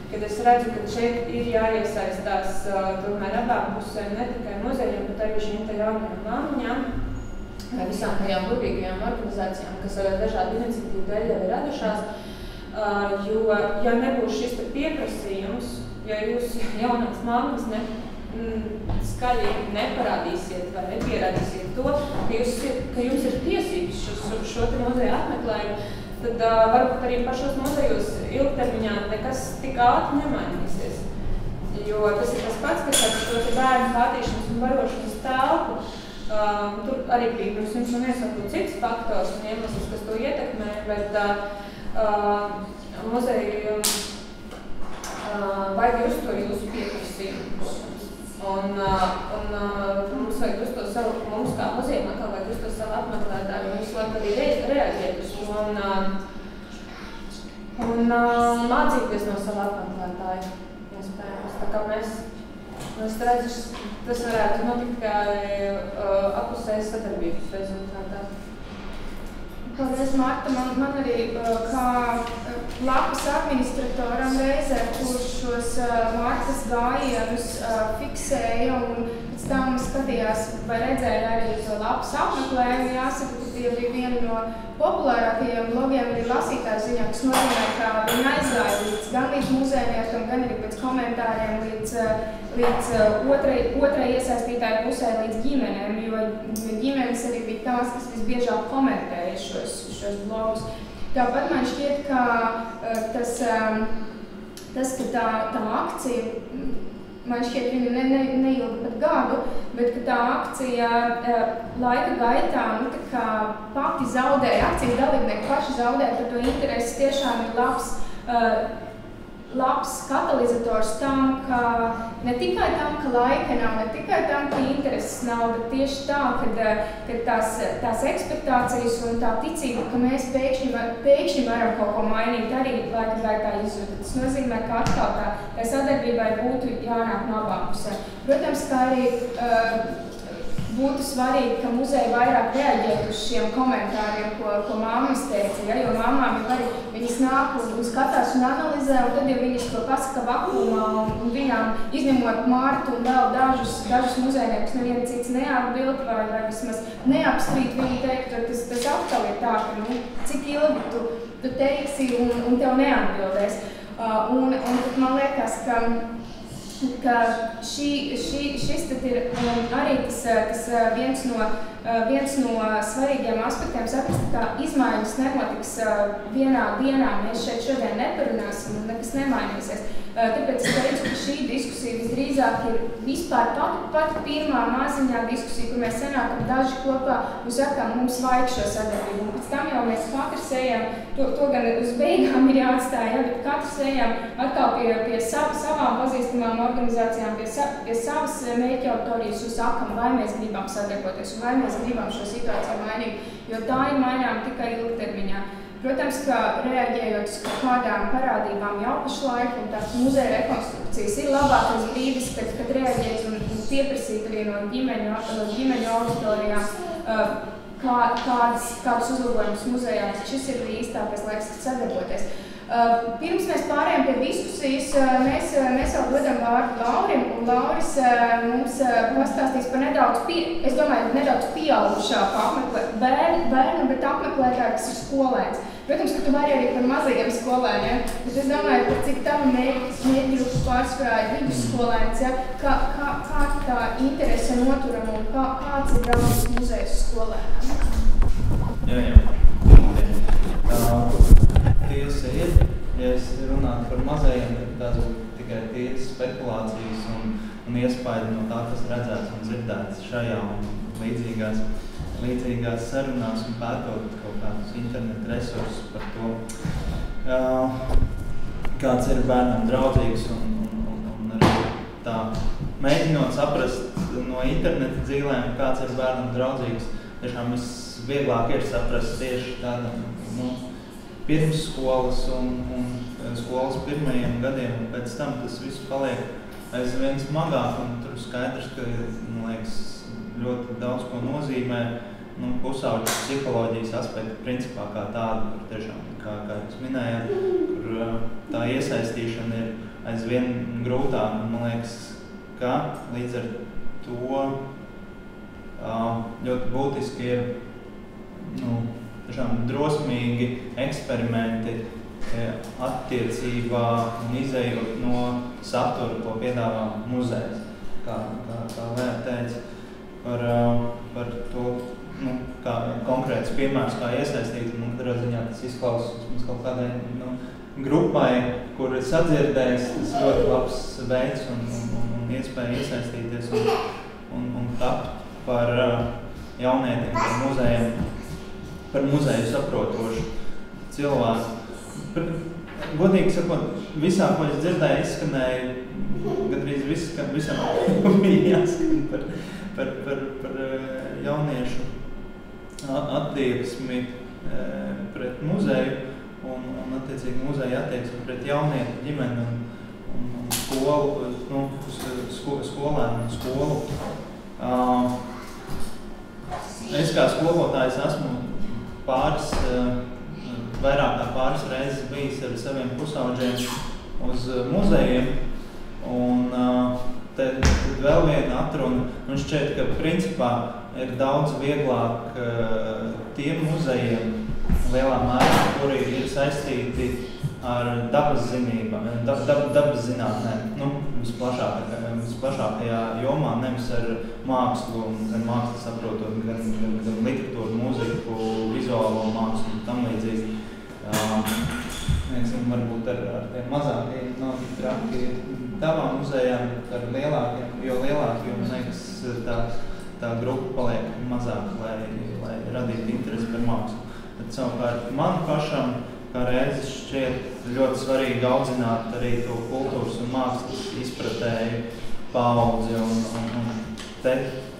Speaker 7: kad es redzu, ka šeit ir jāiesaistās tomēr abām pusēm, ne tikai muzejiem, bet arī šīm te jaunajām māmiņām, visām tajām burvīgajām organizācijām, kas ar dažādu iniciatīvu dēļ jau ir radušās, jo, ja nebūs šis pieprasījums, ja jūs jaunās māmas skaļi neparādīsiet vai nepierādīsiet to, ka jums ir tiesības šo te muzeju apmeklējumu, tad varbūt arī pašos muzejos ilgtermiņā nekas tik ātri nemainīsies. Jo tas ir tas pats, kas ar šo te bērnu pātīšanas un barošanas telpu. Tur arī bija, jums nesakot cits faktors un iemesls, kas to ietekmē, bet muzeju vajag uz to jūsu pieprasījumus. Mums vajag uz to savu, mums kā muzeja atkal vajag uz to savu apmeklētāju, un visu laiku arī reaģēt uz to un mācīties no savu apmeklētāju. Iespējams. Tā kā mēs redzu, tas varētu notikt kā apusējas sadarbības rezultātā.
Speaker 1: Paldies, Marta. Man arī kā lapas administratoram reizē, kurš šos Martas gājienus fiksēja un pēc tam skatījās vai redzēja arī uz lapas apmeklējumu. Jāsaka, ka tie bija vieni no populārākajiem blogiem arī lasītāju ziņā, kas nozīmē, ka viņi aizgāja gan līdz muzejniekam, gan arī pēc komentāriem līdz otrai iesaistītāju pusē, līdz ģimenēm, jo ģimenes arī bija tās, kas visbiežāk komentēja šos blogus. Tāpat man šķiet, ka tas ka tā akcija, man šķiet, viņa neilga pat gadu, bet ka tā akcija laika gaitā pati zaudēja, akcijas dalībnieki paši zaudēja, ka to interesi tiešām ir labs katalizators tam, ka ne tikai tam, ka laika nav, ne tikai tam, ka intereses nav, bet tieši tā, ka tās ekspektācijas un tā ticība, ka mēs pēkšņi varam kaut ko mainīt, arī laika gaitā izjūta. Tas nozīmē, ka atkal tā sadarbībai būtu jānāk no abām pusēm. Protams, ka arī būtu svarīgi, ka muzeja vairāk reaģētu uz šiem komentāriem, ko māmas teica, ja? Jo māmām jau arī viņas nāk un skatās un analizē, un tad jau viņas to pasaka vakumā, un viņām, izņemot Martu un vēl dažus muzejniekus, neviena cits neatbild vai vismaz neapstrīd viņu teikt, tas atkal ir tā, ka cik ilgi tu teiksi un tev neatbildēs. Un tad man liekas, ka šis tad ir arī tas viens no svarīgiem aspektiem saprast, ka izmaiņas nenotiks vienā dienā. Mēs šeit šodien neparunāsim un nekas nemainīsies. Tāpēc es teicu, ka šī diskusija visdrīzāk ir vispār pati pirmā maziņā diskusija, kur mēs sanākam daži kopā un sakām, mums vajag šo sadarbību. Un pēc tam jau mēs katrs ejam, to gan uz beigām ir jāatstāja, ja, bet katrs ejam atkal pie savām pazīstamām organizācijām, pie savas mērķa autorijas un sakam, vai mēs gribam sadarboties un vai mēs gribam šo situāciju mainīt, jo tā ir mainām tikai ilgtermiņā. Protams, ka reaģējot uz kādām parādībām jau pašlaik, un tās muzeja rekonstrukcijas ir labākais brīdis, kad reaģēt un pieprasīt arī no ģimeņu auditorijām, kādus uzlabojumus muzejā. Šis ir īstākais laiks, kad sadarboties. Pirms mēs pārējām pie diskusijas, mēs jau dodam vārdu Laurim, un Lauris mums pastāstīs par nedaudz pieaugušāku bērnu, bet apmeklētāju, kas ir skolēns. Protams, ka tu vari arī par mazajiem skolēniem, bet es domāju, par cik tava mērķgrupas pārsvarā ir vidusskolēns, ja? Kā tā interese noturama un kāds ir braucis muzejus skolēnām?
Speaker 8: Jā. Tiesa ir, ja es runātu par mazajiem, tad tās būtu tikai tiesas spekulācijas un iespēja no tā, kas redzēts un dzirdēts šajā un līdzīgās sarunās un pētot kaut kādus internetu resursus par to, kāds ir bērnam draudzīgs un arī tā mēģinot saprast no interneta dzīvēm, kāds ir bērnam draudzīgs. Tiešām visvieglāk ir saprast tieši tādam, pirmsskolas un skolas pirmajiem gadiem, un pēc tam tas viss paliek aizvien smagāk, un tur skaidrs, ka, man liekas, ļoti daudz ko nozīmē, pusauģu psiholoģijas aspektu principā kā tādu, kur tiešām, kā jūs minējāt, kur tā iesaistīšana ir aizvien grūtāk, un man liekas, ka līdz ar to ļoti būtiski ir, tiešām drosmīgi eksperimenti attiecībā un izējot no satura, ko piedāvā muzejs, kā Lēja teica, par to, kā konkrēts piemērs, kā iesaistīt, un katrā ziņā tas izklausās mums kaut kādai grupai, kur ir sadzirdējis, tas ļoti labs veids un iespēja iesaistīties un tapt par jaunietim, par muzeju saprotošu cilvēku. godīgi sakot, visā, ko es dzirdēju, izskanēja, gandrīz visam bija jāskan par jauniešu attieksmi pret muzeju un attiecīgi muzeja attieksmi pret jaunietu ģimeni un skolu, skolēnu un skolu. Es kā skolotājs esmu vairāk kā pāris reizes bijis ar saviem pusauģiem uz muzejiem, un tad vēl viena atruna, un šķiet, ka principā ir daudz vieglāk tiem muzejiem lielā mērā, kuri ir saistīti ar dabas zinībām, dabas zinātnēm, visplašākajā jomā, nevis ar mākslu, gan mākslu saprotot, gan literatūru, mūziku, vizuālo mākslu un tam līdzīgi. Varbūt ar tiem mazākiem nav tik traki tavām muzejām, ar lielākiem, jo lielāki, jo man liekas, tā grupa paliek mazāk, lai radītu interesi par mākslu. Bet savukārt man pašam kā reizes šķiet ļoti svarīgi audzināt arī to kultūras un mākslas izpratēju paudzi. Un te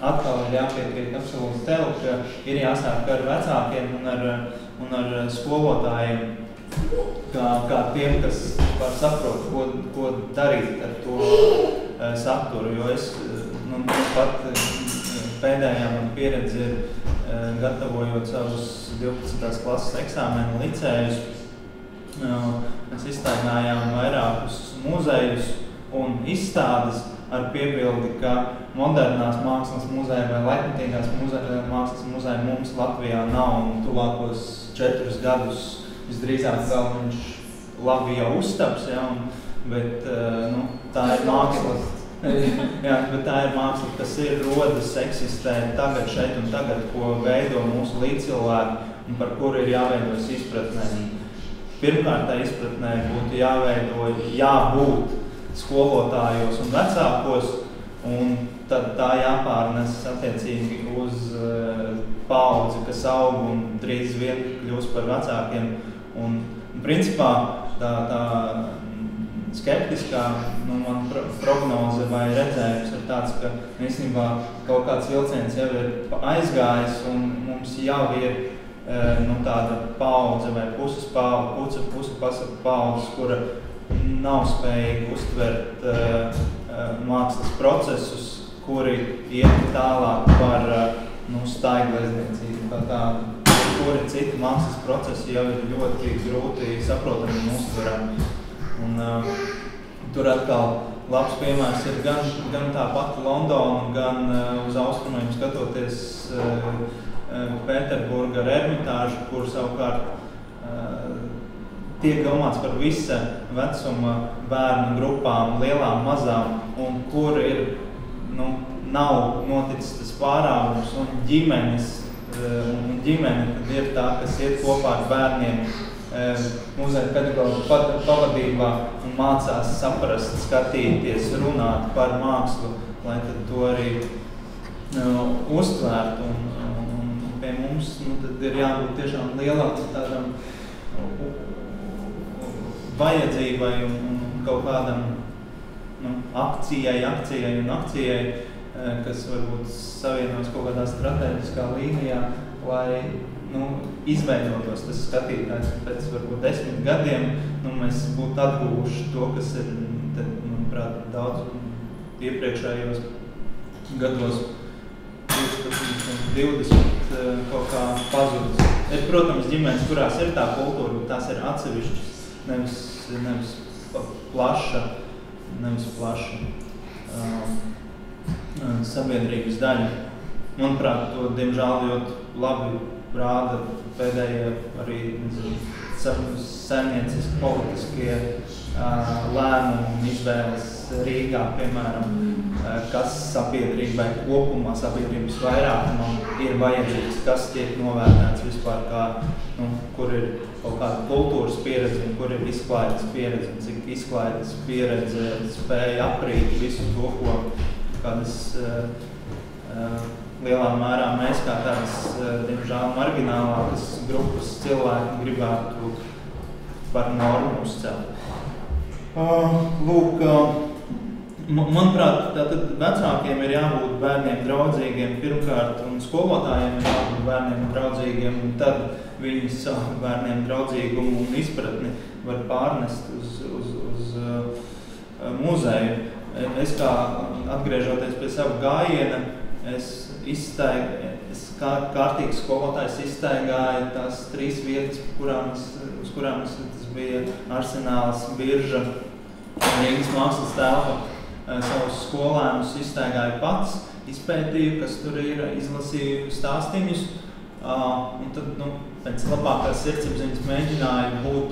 Speaker 8: atkal ir jāpiekrīt absolūti tev, ka ir jāsāk ar vecākiem un ar skolotājiem, kā tiem, kas var saprot, ko darīt ar to saturu. Jo es pat pēdējā man pieredze ir gatavojot savus 12. klases eksāmenu licējus. Mēs iztaigājām vairākus muzejus un izstādes ar piebildi, ka modernās mākslas muzeja vai laikmatīgās mākslas muzeja mums Latvijā nav un tuvākos 4 gadus visdrīzāk vēl viņš labi jau uztaps, bet tā ir māksla. Jā, bet tā ir māksla, kas rodas, eksistē tagad, šeit un tagad, ko veido mūsu līdzcilvēki un par kuru ir jāveidojas izpratnē. Pirmkārt, tā izpratnē būtu jābūt skolotājos un vecākos, un tad tā jāpārnes attiecīgi uz paudzi, kas aug un drīz vien kļūs par vecākiem. Un principā tā skeptiskā man prognoze vai redzējums ir tāds, ka īstenībā kaut kāds vilciens jau ir aizgājis un mums jau ir tāda paudze vai puses paudzes, kura nav spējīga uztvert mākslas procesus, kuri iet tālāk par staigglezniecību kā tādu, kuri citi mākslas procesi jau ir ļoti grūti saprotami un uztverami. Tur atkal labs piemērs ir gan tā pati Londona, gan uz austrumiem skatoties Pēterburga ar Ermitāžu, kur savukārt tiek domāts par visa vecuma bērnu grupām, lielām, mazām, un kur nav noticis tas pārāvums un ģimene, kad ir tā, kas iet kopā ar bērniem muzeja pedagoģu pavadībā un mācās saprast, skatīties, runāt par mākslu, lai tad to arī uztvērtu. Un pie mums tad ir jābūt tiešām lielākam tādam vajadzībai un kaut kādam akcijai, kas varbūt savienos kaut kādā strateģiskā līnijā, lai izveidotos tas skatītājs. Pēc varbūt 10 gadiem mēs būtu atguvuši to, kas ir, manuprāt, daudz iepriekšējos gados 15 un 20 kaut kā pazudis. Ir, protams, ģimenes, kurās ir tā kultūra, bet tās ir atsevišķas, nevis plaša sabiedrības daļa. Manuprāt, to, diemžēl, ļoti labi rāda pēdējie arī saimnieciski politiskie lēmumi un izvēles Rīgā, piemēram, kas sabiedrībai kopumā, sabiedrības vairākumam ir vajadzīgs, kas tiek novērtēts vispār kā, kur ir kaut kāda kultūras pieredze un kur ir izklaides pieredze, un cik izklaides pieredze spēja aprīt visu to, ko kādas lielā mērā mēs kā tādas, diemžēl, marginālākas grupas cilvēki gribētu par normu uzcelt. Lūk, manuprāt, tātad vecākiem ir jābūt bērniem draudzīgiem pirmkārt, un skolotājiem ir jābūt bērniem draudzīgiem, un tad viņi savu bērniem draudzīgumu un izpratni var pārnest uz muzeju. Es kā atgriežoties pie sava gājiena, es kārtīgs skolotājs izstaigāju tās 3 vietas, uz kurām tas bija Arsenāls, Birža, Rīgas mākslas telpa. Savus skolēnus izstaigāju pats, izpētīju, kas tur ir, izlasīju stāstiņus, un tad, pēc labākās sirdsapziņas mēģināju būt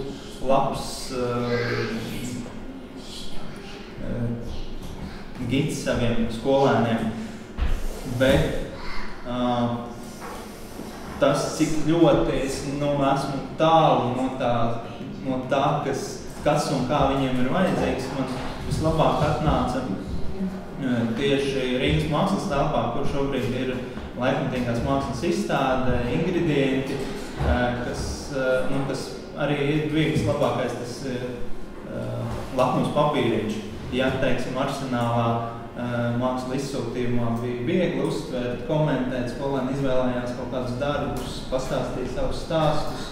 Speaker 8: labs gids saviem skolēniem. Bet tas, cik ļoti es esmu tālu no tā, kas un kā viņiem ir vajadzīgs, man vislabāk atnāca tieši Rīgas mākslas telpā, kur šobrīd ir laikmatīgās mākslas izstāde, ingredienti, kas arī bija vislabākais tas lakmus papīriņš. Ja, teiksim, Arsenālā māksla izsūtījumā bija viegli uztvērt, komentēt, skolēni izvēlējās kaut kādus darbus, pastāstīja savus stāstus,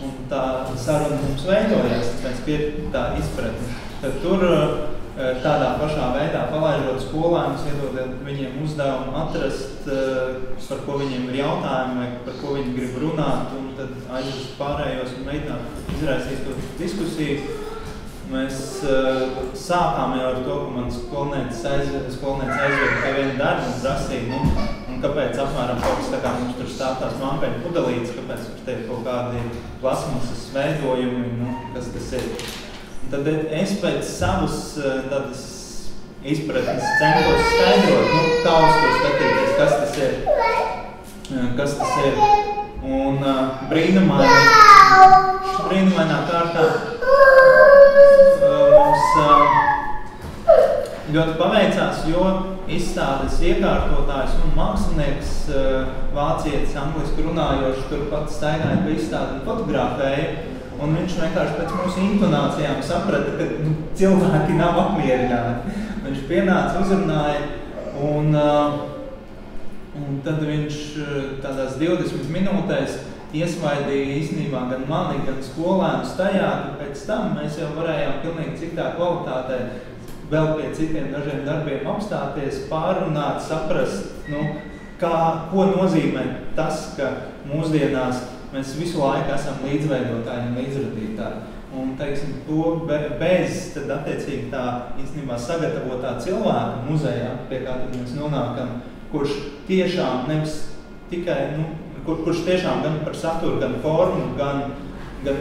Speaker 8: un tā saruna mums veidojās, tāpēc ir tā izpratne. Tad tur tādā pašā veidā palaižot skolēnus, iedodot viņiem uzdevumu atrast, par ko viņiem ir jautājumi vai par ko viņi grib runāt, un tad aizvest pārējos un mēģināt izraisīt to diskusiju. Mēs sākām jau ar to, ka man skolniece aizveda pie viena darba un prasīja, un kāpēc apmēram kaut kas tā kā mums tur stāv tās mampeļu pudelītes, kāpēc tur te ir kaut kādi plasmasas veidojumi, kas tas ir. Un tad es pēc savas tādas izpratnes centos skaidrot, kā uz to skatīties, kas tas ir. Un brīnumainā kārtā mums ļoti paveicās, jo izstādes iekārtotājs un mākslinieks vācietis, angliski runājoši, turpat staigāja pa izstādi un fotografēja. Un viņš vienkārši pēc mūsu intonācijām saprata, ka cilvēki nav apmierināti. Viņš pienāca, uzrunāja, un tad viņš tādās 20 minūtēs iesvaidīja īstenībā gan mani, gan skolēnus tajā, ka pēc tam mēs jau varējām pilnīgi citā kvalitātē vēl pie citiem dažiem darbiem apstāties, pārrunāt, saprast, ko nozīmē tas, ka mūsdienās mēs visu laiku esam līdzveidotāji un līdzradītāji. Un, teiksim, to bez, tad attiecīgi tā īstenībā sagatavotā cilvēka muzejā, pie kā tad mēs nonākam, kurš tiešām nevis tikai, kurš tiešām gan par saturu, gan formu, gan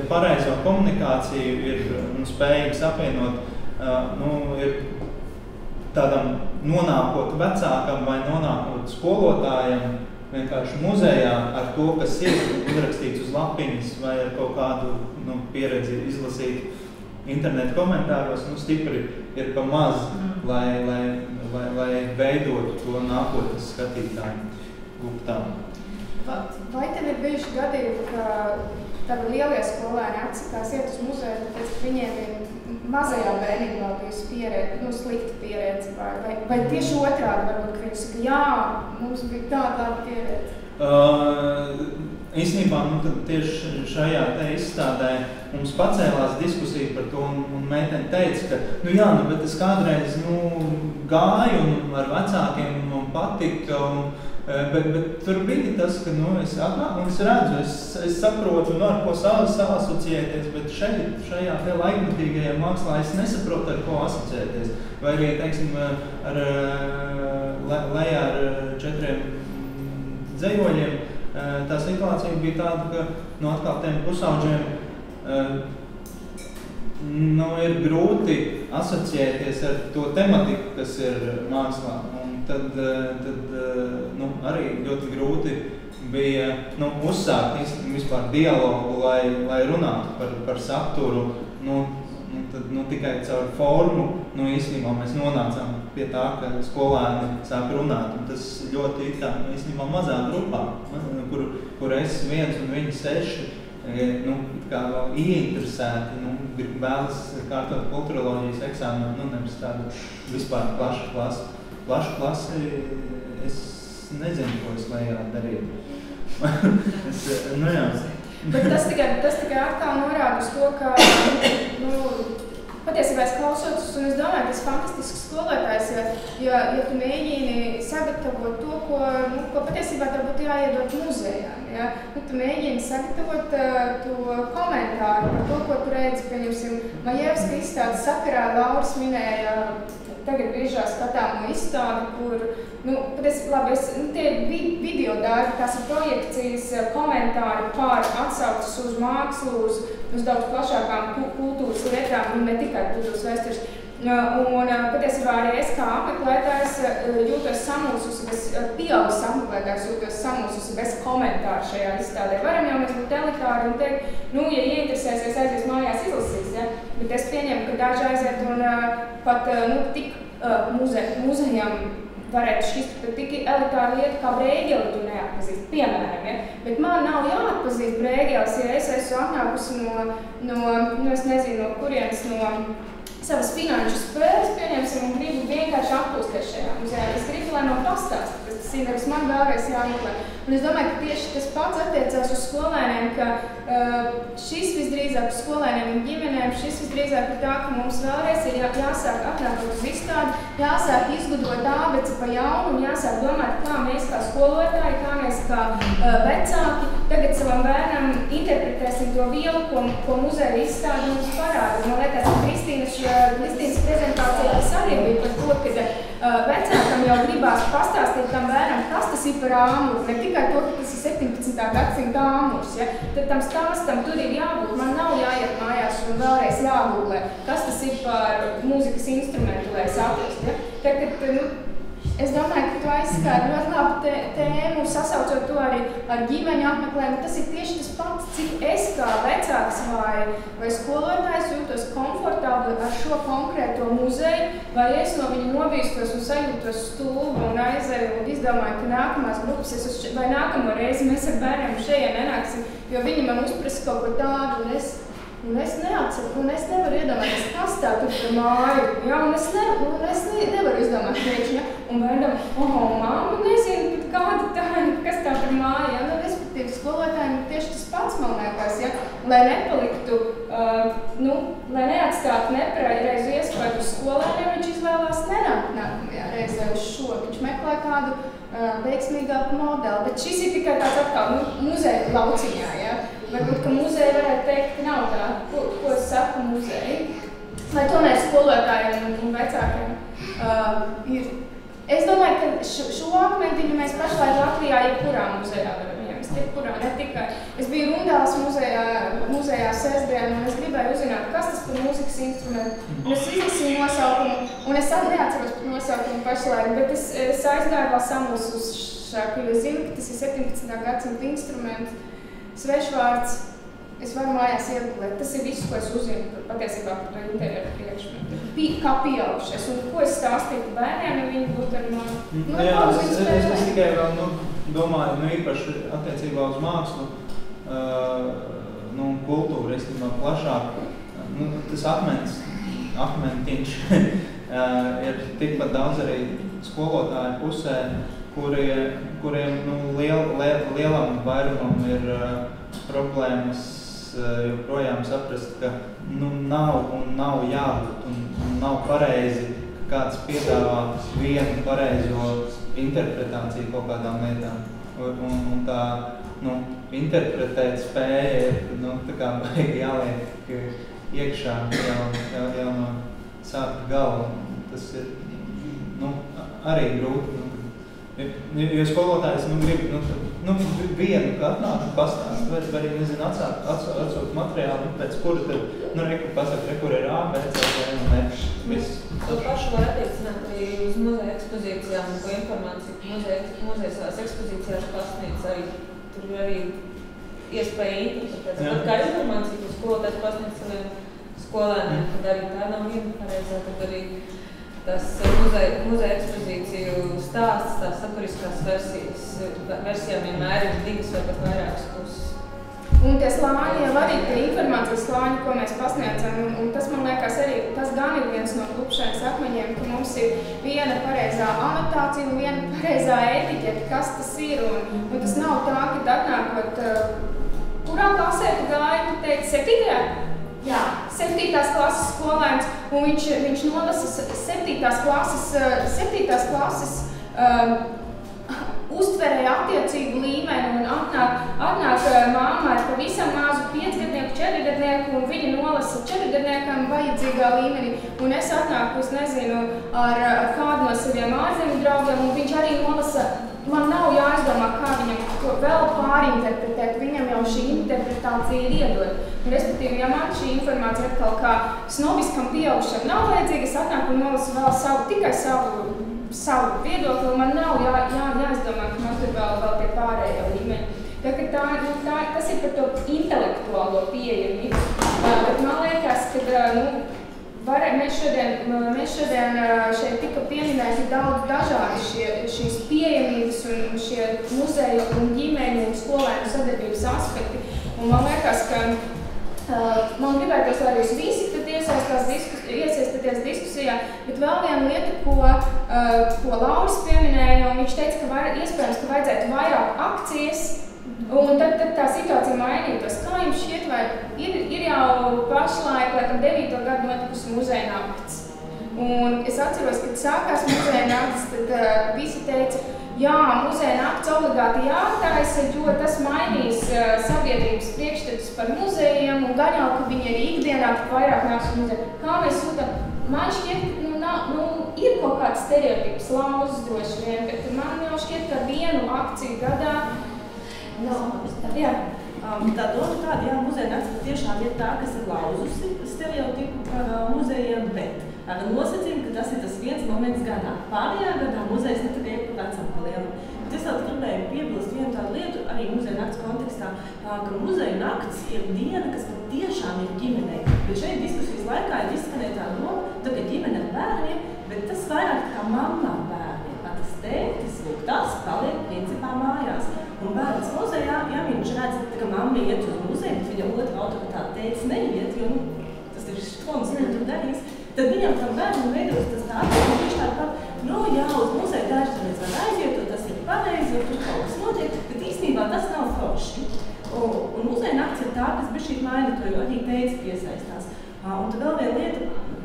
Speaker 8: pareizo komunikāciju ir spējīgs apvienot, ir tādam nonākot vecākam vai nonākot skolotājam vienkārši muzejā ar to, kas ir uzrakstīts uz lapiņas vai ar kaut kādu pieredzi izlasīt internetu komentāros, stipri ir pa maz, lai veidotu to nākotnes skatītāju. Lūk tā.
Speaker 1: Vai tev ir bijuši gadījumi, ka tavi lielie skolēni atsakās iet uz muzeju, tāpēc, ka viņiem ir mazajā bērnībā bijusi pieredze, slikta pieredze, vai tieši otrādi varbūt, ka viņi saka, jā, mums bija tāda pieredze?
Speaker 8: Īstenībā, tad tieši šajā te izstādē mums pacēlās diskusija par to, un meitene teica, ka, bet es kādreiz, gāju un ar vecākiem man patika, bet tur bija tas, ka, es atnāku un es redzu, es saprotu, ar ko asociēties, bet šajā te laikmatīgajā mākslā es nesaprotu, ar ko asociēties. Vai arī, teiksim, lejā ar 4 dzejoļiem, tā situācija bija tāda, ka atkal tiem pusauģiem ir grūti asociēties ar to tematiku, kas ir mākslā. Un tad arī ļoti grūti bija uzsākt vispār dialogu, lai runātu par saturu. Tad tikai caur formu īstenībā mēs nonācām pie tā, ka skolēni sāk runāt. Un tas ļoti īstenībā mazā grupā, kur es viens un viņi 6, kā vēl ieinteresēti, vēlas kārtot kulturoloģijas eksāmenu, nevis tādu vispār plašu klasi, es nezinu, ko es lejā darīt. Jā.
Speaker 1: Bet tas tikai atkal norāda uz to, ka, patiesībā es klausoties, un es domāju, tas fantastisks skolotājs, ja tu mēģini sagatavot to, ko patiesībā tev būtu jāiedot muzejām, ja? Tu mēģini sagatavot to komentāru par to, ko tu redzi, pieņemsim, Majevska izstādes sakarā, Lauris minēja, tagad biežā skatāmo izstādi, kur, tie video darbi, tās ir projekcijas, komentāri pār atsaucas uz mākslu, uz daudz plašākām kultūras lietām, un ne tikai kultūras vēstures. Un patiesībā arī es kā apmeklētājs jūtos samulsusi, pieaugušas apmeklētājs jūtos samulsusi bez komentāru šajā izstādē. Varam jau mēs būt elitāri un teikt, ja ieinteresēsies, aizies mājās izlasīs, ja? Bet es pieņemu, ka daži aiziet un pat tik muzejām varētu šķist, ka tik elitāri lieta kā Brēgeli tu neatpazīst, piemēram, ja? Bet man nav jāatpazīst Brēgelis, ja es esmu atnākusi es nezinu, no kurienes, no savas finanšu spēles, pieņemsim, un gribu vienkārši atpūsties šajā muzejā. Es gribu, lai man pastāst, tas ir nevis man vēlreiz jāmeklē. Un es domāju, ka tieši tas pats attiecās uz skolēniem, ka šis visdrīzāk uz skolēniem un ģimenēm, šis visdrīzāk ir tā, ka mums vēlreiz ir jāsāk atnākot uz izstādi, jāsāk izgudrot ābeci pa jaunu un jāsāk domāt, kā mēs kā skolotāji, kā mēs kā vecāki tagad savam bērnam interpretēsim to vielu, ko muzeja izstāde mums parāda. Man liekas, ka Kristīnas prezentācijā arī bija par to, ka vecākam jau gribās pastāstīt tam bērnam, kas tas ir par āmuru, ne tikai to, ka tas ir 17. gadsimta āmurs, ja? Tad tam stāstam tur ir jābūt, man nav jāiet mājās un vēlreiz jāgooglē, kas tas ir par mūzikas instrumentu, lai es atrastu, ja? Tad, es domāju, ka tu aizskāri ļoti labu tēmu, sasaucot to arī ar ģimeņu apmeklējumu. Tas ir tieši tas pats, cik es kā vecāks vai skolotājs jūtos komfortabli ar šo konkrēto muzeju, vai es no viņa nobīstos un sajūtos stulbu un aizēju un izdomāju, ka nākamās grupas vai nākamo reizi mēs ar bērniem šeit nenāksim, jo viņi man uzprasa kaut ko tādu un es neatceru, un es nevaru iedomāties, kas tā tur par māju, ja, un es nevaru izdomāt priekšu, ja, un bērnam, mamma nezinu, kāda tā, kas tā par māju, ja, respektīvi skolotājiem ir tieši tas pats, man liekas, ja, lai nepaliktu, lai neatstātu nepareizu iespēju uz skolēniem, viņš izvēlās nenākt nākamajā reizē uz šo, viņš meklē kādu veiksmīgāku modeli, bet šis ir tikai tāds atkal muzeja lauciņā, ja. Varbūt, ka muzeja varētu teikt, ka nav tā, ko es saku muzeja. Lai tomēr skolotājiem un vecākiem ir. Es domāju, ka šo akmentiņu mēs pašlaik Latvijā jebkurā muzejā varam iemest, jebkurā, ne tikai. Es biju Rundāls muzejā sestdien, un es gribēju uzzināt, kas tas par mūzikas instrumentu. Un es izlasīju nosaukumu, un es neatceros par nosaukumu pašlaik, bet es aizgāju vēl samulsušāk, jo es zinu, ka tas ir 17. gadsimta instruments. Svešvārds, es varu mājās iegulēt. Tas ir viss, ko es uzzinu patiesībā par to interjeru priekšmetu. Kā pieaugušies un ko es stāstītu bērniem, ja viņi būtu ar mani.
Speaker 8: Es tikai vēl domāju, īpaši attiecībā uz mākslu, kultūru, īstenībā plašāk. Tas akmentiņš ir tikpat daudz arī skolotāju pusē, kuriem lielam vairumam ir problēmas joprojām saprast, ka nav jābūt un nav pareizi, ka kāds piedāvā vienu pareizo interpretāciju kaut kādām lietām. Un tā interpretēt spēja ir tā kā baigi jāliek iekšā jau no sākta gala. Tas ir arī grūti. Jo skolotājs grib vienu atnāk un pastāst, vai arī, nezinu, atsūt materiālu, pēc kura tad, pasaka, kur ir A, B, C, D un E.
Speaker 7: To pašu var attiecināt arī uz muzeja ekspozīcijām, ko informāciju muzeja savās ekspozīcijās pasniedz arī. Tur ir arī iespēja interpretēt. Tad kā informācija, ko skolotājs pasniedz saviem skolēniem, tad arī tā nav viena pareizā, tad arī tas muzeja ekspozīciju stāsts, tās saturiskās versijām vienmēr ir divas vai pat vairākas puses.
Speaker 1: Un tie slāņi jau arī, tie informācijas slāņi, ko mēs pasniedzam, un tas, man liekas, arī tas gan ir viens no klupšanas akmeņiem, ka mums ir viena pareizā anotācija un viena pareizā etiķete, kas tas ir. Un tas nav tā, ka atnākot, kurā klasē tu gāji, tu teici 7. Jā, 7. klases skolēns, un viņš nolasa 7. klases uztverēja attiecību līmeni un atnāk māma ar pavisam mazu 5-gadnieku, 4-gadnieku un viņa nolasa 4-gadniekam vajadzīgā līmenī. Un es atnāku, es nezinu, ar kādu no saviem ārzemju draugiem un viņš arī nolasa, man nav jāizdomā, kā viņam to vēl pārinterpretēt, viņam jau šī interpretācija ir iedot. Un respektīvi, ja man šī informācija atkal kā snobiskam pieaugušam nav vajadzīga, es atnāku un nolasu vēl tikai savu viedokli, un man nav jāizdomā, ka man tur vēl pie pārējā līmeņa. Tas ir par to intelektuālo pieejamību. Bet man liekas, ka mēs šodien šeit tika pieminēti daudz dažādi šīs pieejamības un šie muzeju un ģimeņu un skolēnu sadarbības aspekti. Un man liekas, ka man gribētos, lai jūs visi iesaistāties diskusijā, bet vēl viena lieta, ko Lauris pieminēja, un viņš teica, ka iespējams, ka vajadzētu vairāk akcijas, un tad tā situācija mainītos. Kā jums šķiet, vai ir jau pašlaik, laikam 9. gadu notikusi muzeja nakts? Un es atceros, kad sākās muzeja nakts, tad visi teica, jā, muzeja nakts obligāti jātaisa, jo tas mainīs sabiedrības priekšstatus par muzejiem un gan jau, ka viņi arī ikdienā vairāk nāks uz muzeju. Kā mēs jūtam? Man šķiet, ir kaut kāds stereotips lauzes droši vien, bet man jau šķiet, ka vienu akciju gadā
Speaker 4: Tā doma tāda, jā, muzeja nakts tiešām ir tā, kas ir lauzusi stereotipu par muzejiem, bet ar nosacījumu, ka tas ir tas viens moments gadā. Pārējā gadā muzejs ne tikai par vecam palielu. Bet es vēl gribēju piebilst vienu tādu lietu arī muzeja nakts kontekstā, ka muzeja nakts ir diena, kas tiešām ir ģimenei. Bet šeit diskusijas laikā ir izskanēja tā doma, ka ģimene ar bērniem, bet tas vairāk kā mamma bērniem. Tas tētis, tas paliek principā mājās. Un bērns muzejā, ja viņš redz, ka mamma iet uz muzeju, bet viņa otra autoritāte tētis neiet, jo tas ir šķons, ko tur darīs, tad viņam tam bērnam veidos tas tāds, ka viņš tādu pat, jā, uz muzeju dažreiz var aiziet, un tas ir pareizi, jo tur kaut kas notiek, bet īstenībā tas nav forši. Un muzeja nakts ir tā, kas bišķīt maina to, jo arī tētis piesaistās. Un tad vēl viena lieta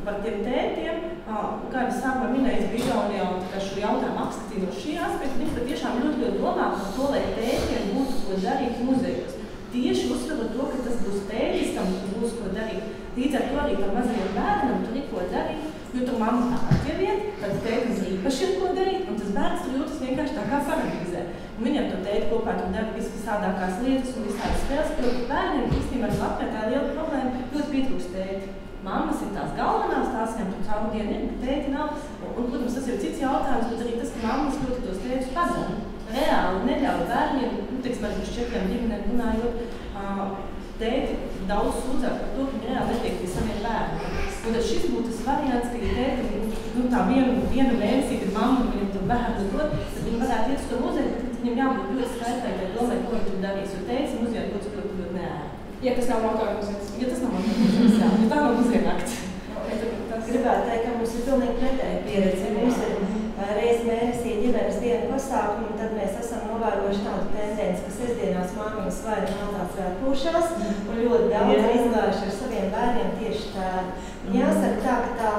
Speaker 4: par tiem tētiem, kā es sākumā minēju, es biju Igaunijā un šo jautājumu apskatīju no šī aspekta, viņi patiešām ļoti domā par to, lai tētiem būtu ko darīt muzejos. Tieši uzsverot to, ka tas būs tētis, kam būs ko darīt. Līdz ar to arī par mazajiem bērnam tur ir ko darīt, jo tur mamma tā atjeviet, tad tētis īpaši ir ko darīt, un tas bērns tur jūtas vienkārši tā kā paradīzē. Un viņam to tēti kopā tur dara visādākās lietas un visādas spēles, bet bērniem īstenībā ir Latvijā liela problēma, ļoti pietrūkst tēti. Mammas ir tās galvenās, tās viņam tur caur dienu ir, bet tēti nav. Un, protams, tas ir cits jautājums, bet arī tas, ka mammas ļoti tos tētus pazem. Reāli neļauj bērniem, teiksim, ar 4 ģimenēm runājot, tēti daudz sūdzāk par to, ka viņi reāli netiek pie saviem bērniem. Un tad šis būtu tas variants, ka ja tētim tā vienu mēnesī, kad mamma viņam tur bērnu dod, tad viņi varētu iet uz to muzeju, bet viņam jābūt ļoti skaidrai, lai domāju, ko viņi tur darīs, jo tētis muzejā ļoti neēr.
Speaker 1: Ja tas nav motora muzejs.
Speaker 4: Ja tas nav motora muzejs, jā. Ja tā nav muzeja nakts.
Speaker 9: Gribētu teikt, ka mums ir pilnīgi pretēja pieredze. Mums ir reizi mēnesī ģimenes dienu pasākumu, un tad mēs esam novērojuši tādu tendenci, ka sestdienās māmiņas vai mācās svētpūšās, un ļoti daudz izgājuši ar saviem bērniem tieši tēvi. Jāsaka tā, ka tā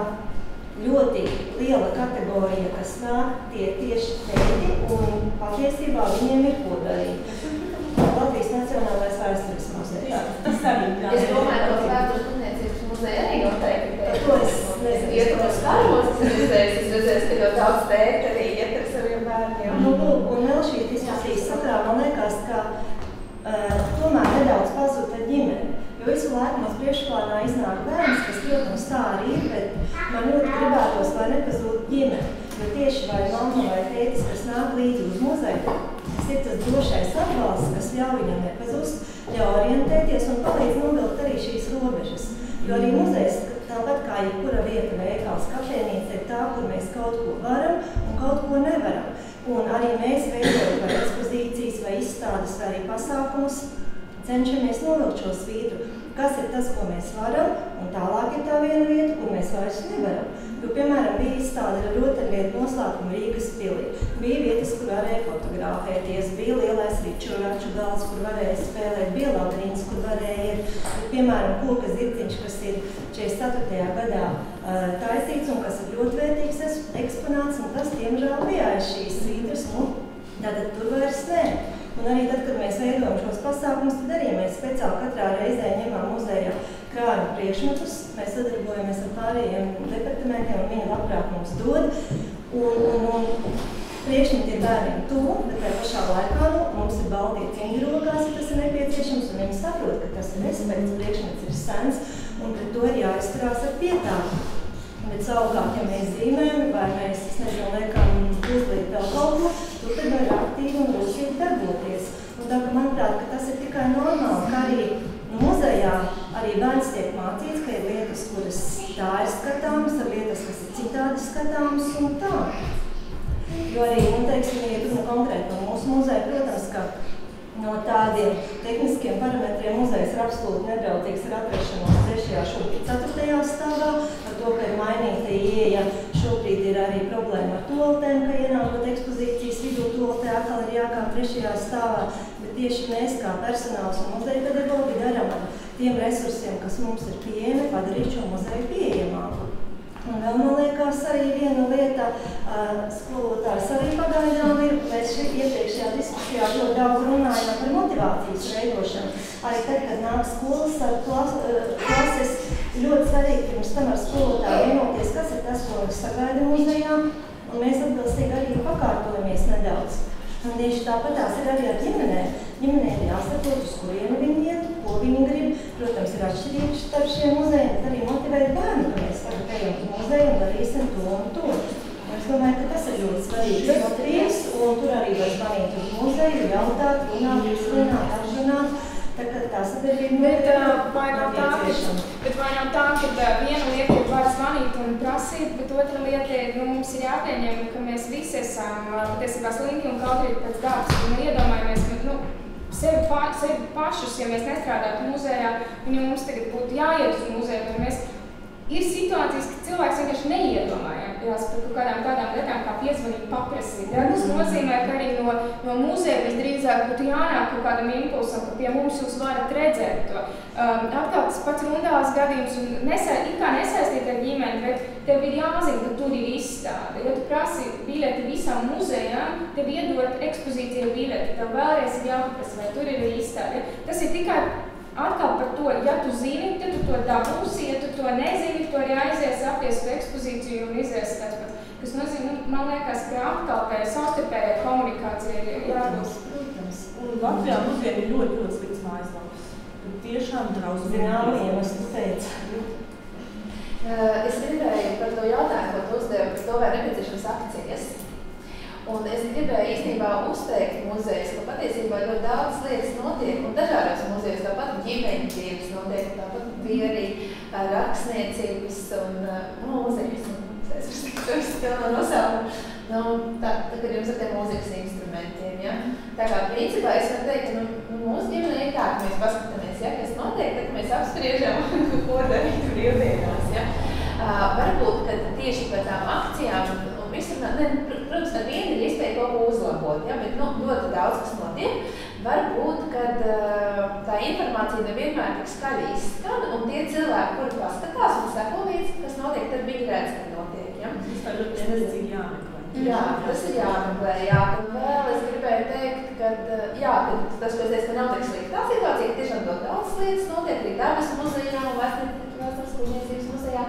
Speaker 9: ļoti liela kategorija, kas nāk, tie tieši tēti, un patiesībā viņiem ir ko darīt. Latvijas Nacionālais vēstures muzejs.
Speaker 4: Jā, tas arī. Jā.
Speaker 2: Es domāju, ka vēstures putniecības muzeja arī noteikti.
Speaker 9: To es nezinu.
Speaker 2: Ja tu uz Karmosas muzejs, es redzēju, ka ļoti daudz tēti arī iet ar saviem bērniem.
Speaker 9: Un vēl šī diskusijas sakrā, man liekas, ka tomēr nedaudz pazuda ģimene. Jo visu laiku mums priekšplānā iznāk bērns, kas, protams, tā arī ir, bet man ļoti gribētos, lai nepazūd ģimene. Jo tieši vai mamma vai tētis, kas nāk līdzi uz muzeju, tas ir tas drošais atbalsts, kas ļauj viņam nepazust, ļauj orientēties un palīdz novilkt arī šīs robežas. Jo arī muzejs, tāpat kā jebkura vieta, veikals, kafejnīca, ir tā, kur mēs kaut ko varam un kaut ko nevaram. Un arī mēs veidojam vai ekspozīcijas, vai izstādes, vai arī pasākumus, cenšamies novilkt šo svītru. Kas ir tas, ko mēs varam, un tālāk ir tā viena vieta, kur mēs vairs nevaram. Jo, piemēram, bija izstāde ar rotaļlietu noslēpumu Rīgas pilī. Bija vietas, kur varēja fotografēties, bija lielais ričuraču gals, kur varēja spēlēt, bija labrīns, kur varēja iet. Piemēram, koka zirdziņš, kas ir 44. gadā taisīts un kas ir ļoti vērtīgs eksponāts, un tas, diemžēl, bija aiz šīs svītras, tātad tur vairs nē. Un arī tad, kad mēs veidojam šos pasākumus, tad arī mēs speciāli katrā reizē ņemam muzejā krājuma priekšmetus. Mēs sadarbojamies ar pārējiem departamentiem un viņi labprāt mums dod. Un priekšmeti ir bērniem tuvu, bet tajā pašā laikā mums ir baltie cimdi rokās, ja tas ir nepieciešams, un viņi saprot, ka tas ir respekts, priekšmets ir sens, un pret to ir jāizturās ar pietāvu. Bet savukārt, ja mēs zīmējam, vai mēs, liekam uzlikt vēl kaut ko, tad var aktīvi un rūsīgi darboties. Un tā, ka, manuprāt, ka tas ir tikai normāli, ka arī muzejā arī bērns tiek mācīts, ka ir lietas, kuras tā ir skatāmas, ir lietas, kas ir citādi skatāmas un tā. Jo arī, teiksim, ja runa konkrēti no mūsu muzeja, protams, ka no tādiem tehniskiem parametriem muzejs ir absolūti nedraudzīgs ar atrašanos 3. šobrīd 4. stāvā, ar to, ka ir mainīta ieeja, šobrīd ir arī problēma ar toaletēm, ka ienākot ekspozīcijas vidū toaletē atkal ir jākāp 3. stāvā, bet tieši mēs kā personāls un muzeja pedagogi darām ar tiem resursiem, kas mums ir pieejami, padarīt šo muzeju pieejamāku. Un vēl, man liekas, arī viena lieta, skolotājs arī pagaidām ir, mēs iepriekšējā diskusijā ļoti daudz runājām par motivācijas veidošanu. Arī tad, kad nāk skolas ar klases, ļoti svarīgi pirms tam ar skolotāju vienoties, kas ir tas, ko mēs sagaidām muzejām, un mēs atbilstīgi arī pakārtojamies nedaudz. Un tieši tāpatās ir arī ar ģimenēm. Ģimenēm jāsaprot, uz kurieni viņi iet, ko viņi grib. Protams, ir atšķirības starp šiem muzejiem, bet arī motivēt bērnu, ka mēs tagad ejam uz muzeju un darīsim to un to. Es domāju, ka tas ir ļoti svarīgs motīvs, un tur arī var zvanīt uz muzeju, jautāt, runāt, izrunāt, apzunāt. Tā sadarbība
Speaker 1: vai nav tā, ka viena lieta ir var zvanīt un prasīt, bet otra lieta ir, mums ir jāpieņem, ka mēs visi esam patiesībā slinki un kautrīgi pēc darbs. Un iedomājamies, ka sevi pašus, ja mēs nestrādātu muzejā, un ja mums tagad būtu jāiet uz muzeju, vai mēs ir situācijas, ka cilvēks vienkārši neiedomājās par kaut kādām tādām lietām, kā piezvanīt, paprasīt. Ja? Tas nozīmē, ka arī no muzeja visdrīzāk būtu jānāk kaut kādam impulsam, ka pie mums jūs varat redzēt to. Atkal tas pats Rundāles gadījums, un it kā nesaistīt ar ģimeni, bet tev ir jāzina, ka tur ir izstāde. Ja tu prasi biļeti visām muzejām, tev iedot ekspozīcija biļeti, tev vēlreiz ir jāpaprasa, vai tur ir izstāde. Ja? Tas ir tikai atkal par to, ja tu zini, tad tu to dabūsi, ja tu to nezini, tu arī aizies apies uz ekspozīciju un izies tāds pats. Kas nozīmē, man liekas, ka atkal tā savstarpējā komunikācija ir jābūt.
Speaker 4: Protams. Un Latvijā muzejiem ir ļoti slikts mājaslaps. Tiešām drausmīgi.
Speaker 9: Zināmiem, es teicu.
Speaker 2: Es gribēju par to jautājumu, ko tu uzdevi, par to, vai nepieciešams akcijas. Un es gribēju īstenībā uzteikt muzejus, ka patiesībā ļoti daudz lietas notiek, un dažādos muzejos tāpat ģimeņu dzīves notiek, tāpat bija arī rakstniecības un mūzikas, es uzteiktu, pilnā nosaukumu, kad jums ar tiem mūzikas instrumentiem, ja? Tā kā principā es varu teikt, ka mūsu ģimenē ir tā, ka mēs paskatāmies, ja, kas notiek, tad mēs apspriežam, ko darīt brīvdienās, ja? Varbūt, ka tieši par tām akcijām protams, ar vienu ir iespēja kaut ko uzlabot, ja, bet ļoti daudz, kas notiek. Varbūt, kad tā informācija nevienmēr tik skaļi izskan, un tie cilvēki, kuri paskatās un seko līdzi, kas notiek, tad viņi redz, ka notiek. Ja.
Speaker 4: Tas tā ļoti neredzīg jāmeklē.
Speaker 2: Jā, tas ir jāmeklē, jā. Un vēl es gribēju teikt, ka tas, ko es teicu, ka nav tik sliktā situācija, ka tiešām ļoti daudz lietas notiek arī dabas muzejā un Vēstures kuģniecības muzejā.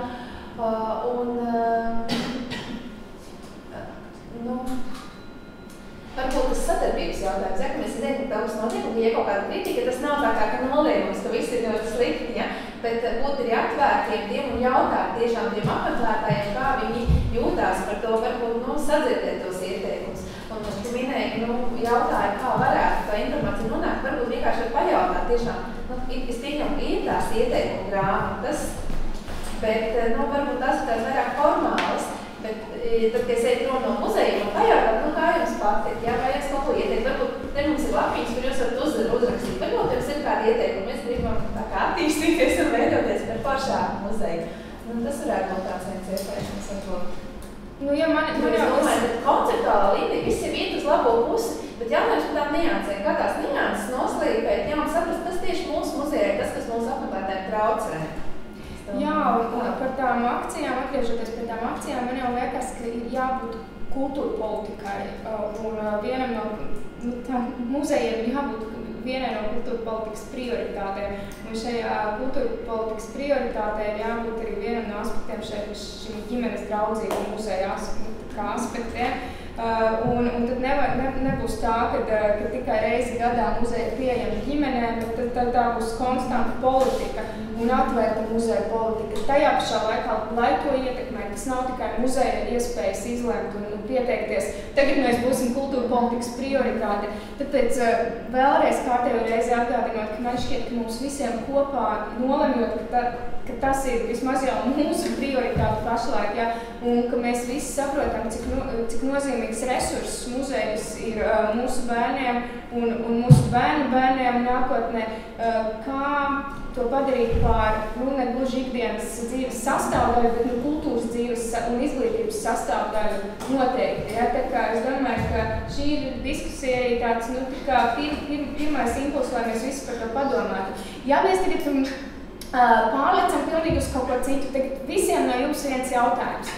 Speaker 2: Varbūt tas sadarbības jautājums, ja, ka mēs zinām, ka daudz notiek, un ja kaut kāda kritika, tas nav tā kā noliegums, ka viss ir ļoti slikti, ja, bet būt ir atvērtiem tiem un jautāt tiešām tiem apmeklētājiem, kā viņi jūtās par to, varbūt, sadzirdēt tos ieteikumus. Un tu minēji, jautāji, kā varētu tā informācija nonākt, varbūt vienkārši var pajautāt tiešām, es pieņemu, ka ir tās ieteikumu grāmatas, bet, varbūt tas ir tās vairāk formālas. Bet tad, kad es eju prom no muzejiem un pajautāt, kā jums patikt, ja, vai es kaut ko ieteikt, varbūt te mums ir lapiņas, kur jūs varat uzrakstīt, varbūt jums ir kādi varētu būt tāds viens iespējams varbūt.
Speaker 1: Nu, ja man
Speaker 2: jau domāju, ka konceptuāla līnija viss ir iet uz labo pusi, bet jautājums par tām niansēm. Kā tās nianses noslīpēt, jāman saprast, kas tieši mūsu muzejā, tas, kas mūsu apmeklētājiem traucē.
Speaker 1: Jā, un par tām akcijām, atgriežoties pie tām akcijām, man jau liekas, ka ir jābūt kultūra politikai. Un vienam no tām muzejiem ir jābūt vienai no kultūra politikas prioritātēm. Un šajā kultūra politikas prioritātē ir jābūt arī vienam no aspektiem šim ģimenes draudzību muzeja aspektiem. Un tad nebūs tā, ka tikai reizi gadā muzeja ir pieejama ģimenēm, bet tad tā būs konstanta politika un atvērta muzeja politika. Tajā pašā laikā, lai to ietekmē, tas nav tikai muzeja iespējas izlemt un pieteikties. Tagad mēs būsim kultūra politikas prioritāte. Tāpēc vēlreiz kārtējo reizi atgādinot, ka man šķiet, ka mums visiem kopā nolemjot, ka tas ir vismaz jau mūsu prioritāte pašlaik, ja, un ka mēs visi saprotam, cik nozīmīgs resurss muzejs ir mūsu bērniem un mūsu bērniem nākotnē, kā to padarīt par, ne gluži ikdienas dzīves sastāvdaļu, bet kultūras dzīves un izglītības sastāvdaļu noteikti. Ja? Tā kā es domāju, ka šī ir diskusija tāds, pirmais impulss, lai mēs visi par to padomātu. Ja mēs tagad pārliecam pilnīgi uz kaut ko citu, tagad visiem no jums viens jautājums.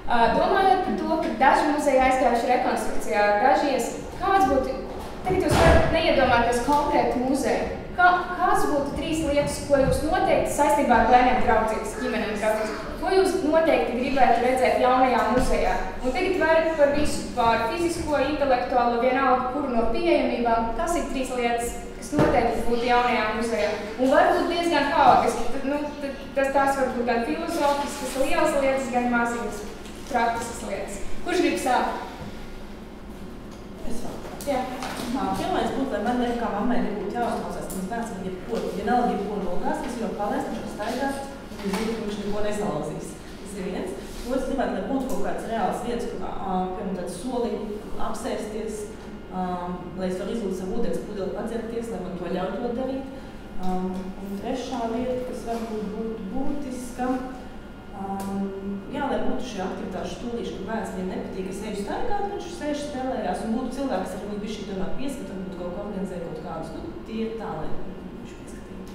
Speaker 1: Domājot par to, ka daži muzeji aizgājuši rekonstrukcijā, kāds būtu, tagad jūs varat neiedomāties konkrētu muzeju, kāds būtu 3 lietas, ko jūs noteikti saistībā ar bērniem draudzīgas, ģimenēm draudzīgas, ko jūs noteikti gribētu redzēt jaunajā muzejā? Un tagad varat par visu, par fizisko, intelektuālo, vienalga, kuru no pieejamībām, kas ir 3 lietas, kas noteikti būtu jaunajā muzejā. Un varbūt diezgan haotiski, tās var būt gan filozofiskas, lielas lietas, gan maziņas praktiskas lietas. Kurš grib sākt?
Speaker 4: Es varu.
Speaker 1: Jā.
Speaker 4: Pirmais būtu, lai man kā mammai nebūtu jāuzklausās, ka mums bērns vienalga jebko nogās, kas jau palēst, viņš staigās, un zina, ka viņš neko nesalauzīs. Tas ir viens. Otrs gribētu, lai būtu kaut kāds reāls vietas, piemēram, tāds soliņi, apsēsties, lai es varu izlūt savu ūdens pudeli padzerties, lai man to ļauj to darīt. Un trešā lieta, kas varbūt būtu būtiska, lai būtu šī aktivitāšu stūlīša, ka bērns viņam nepatīk, ka seju staigāt, viņš seju spēlējās, un būtu cilvēks, kas arī bišķi domāt pieskat, un būtu kaut kā organizē kaut kādus, tie ir tā, lai viņš pieskatītu.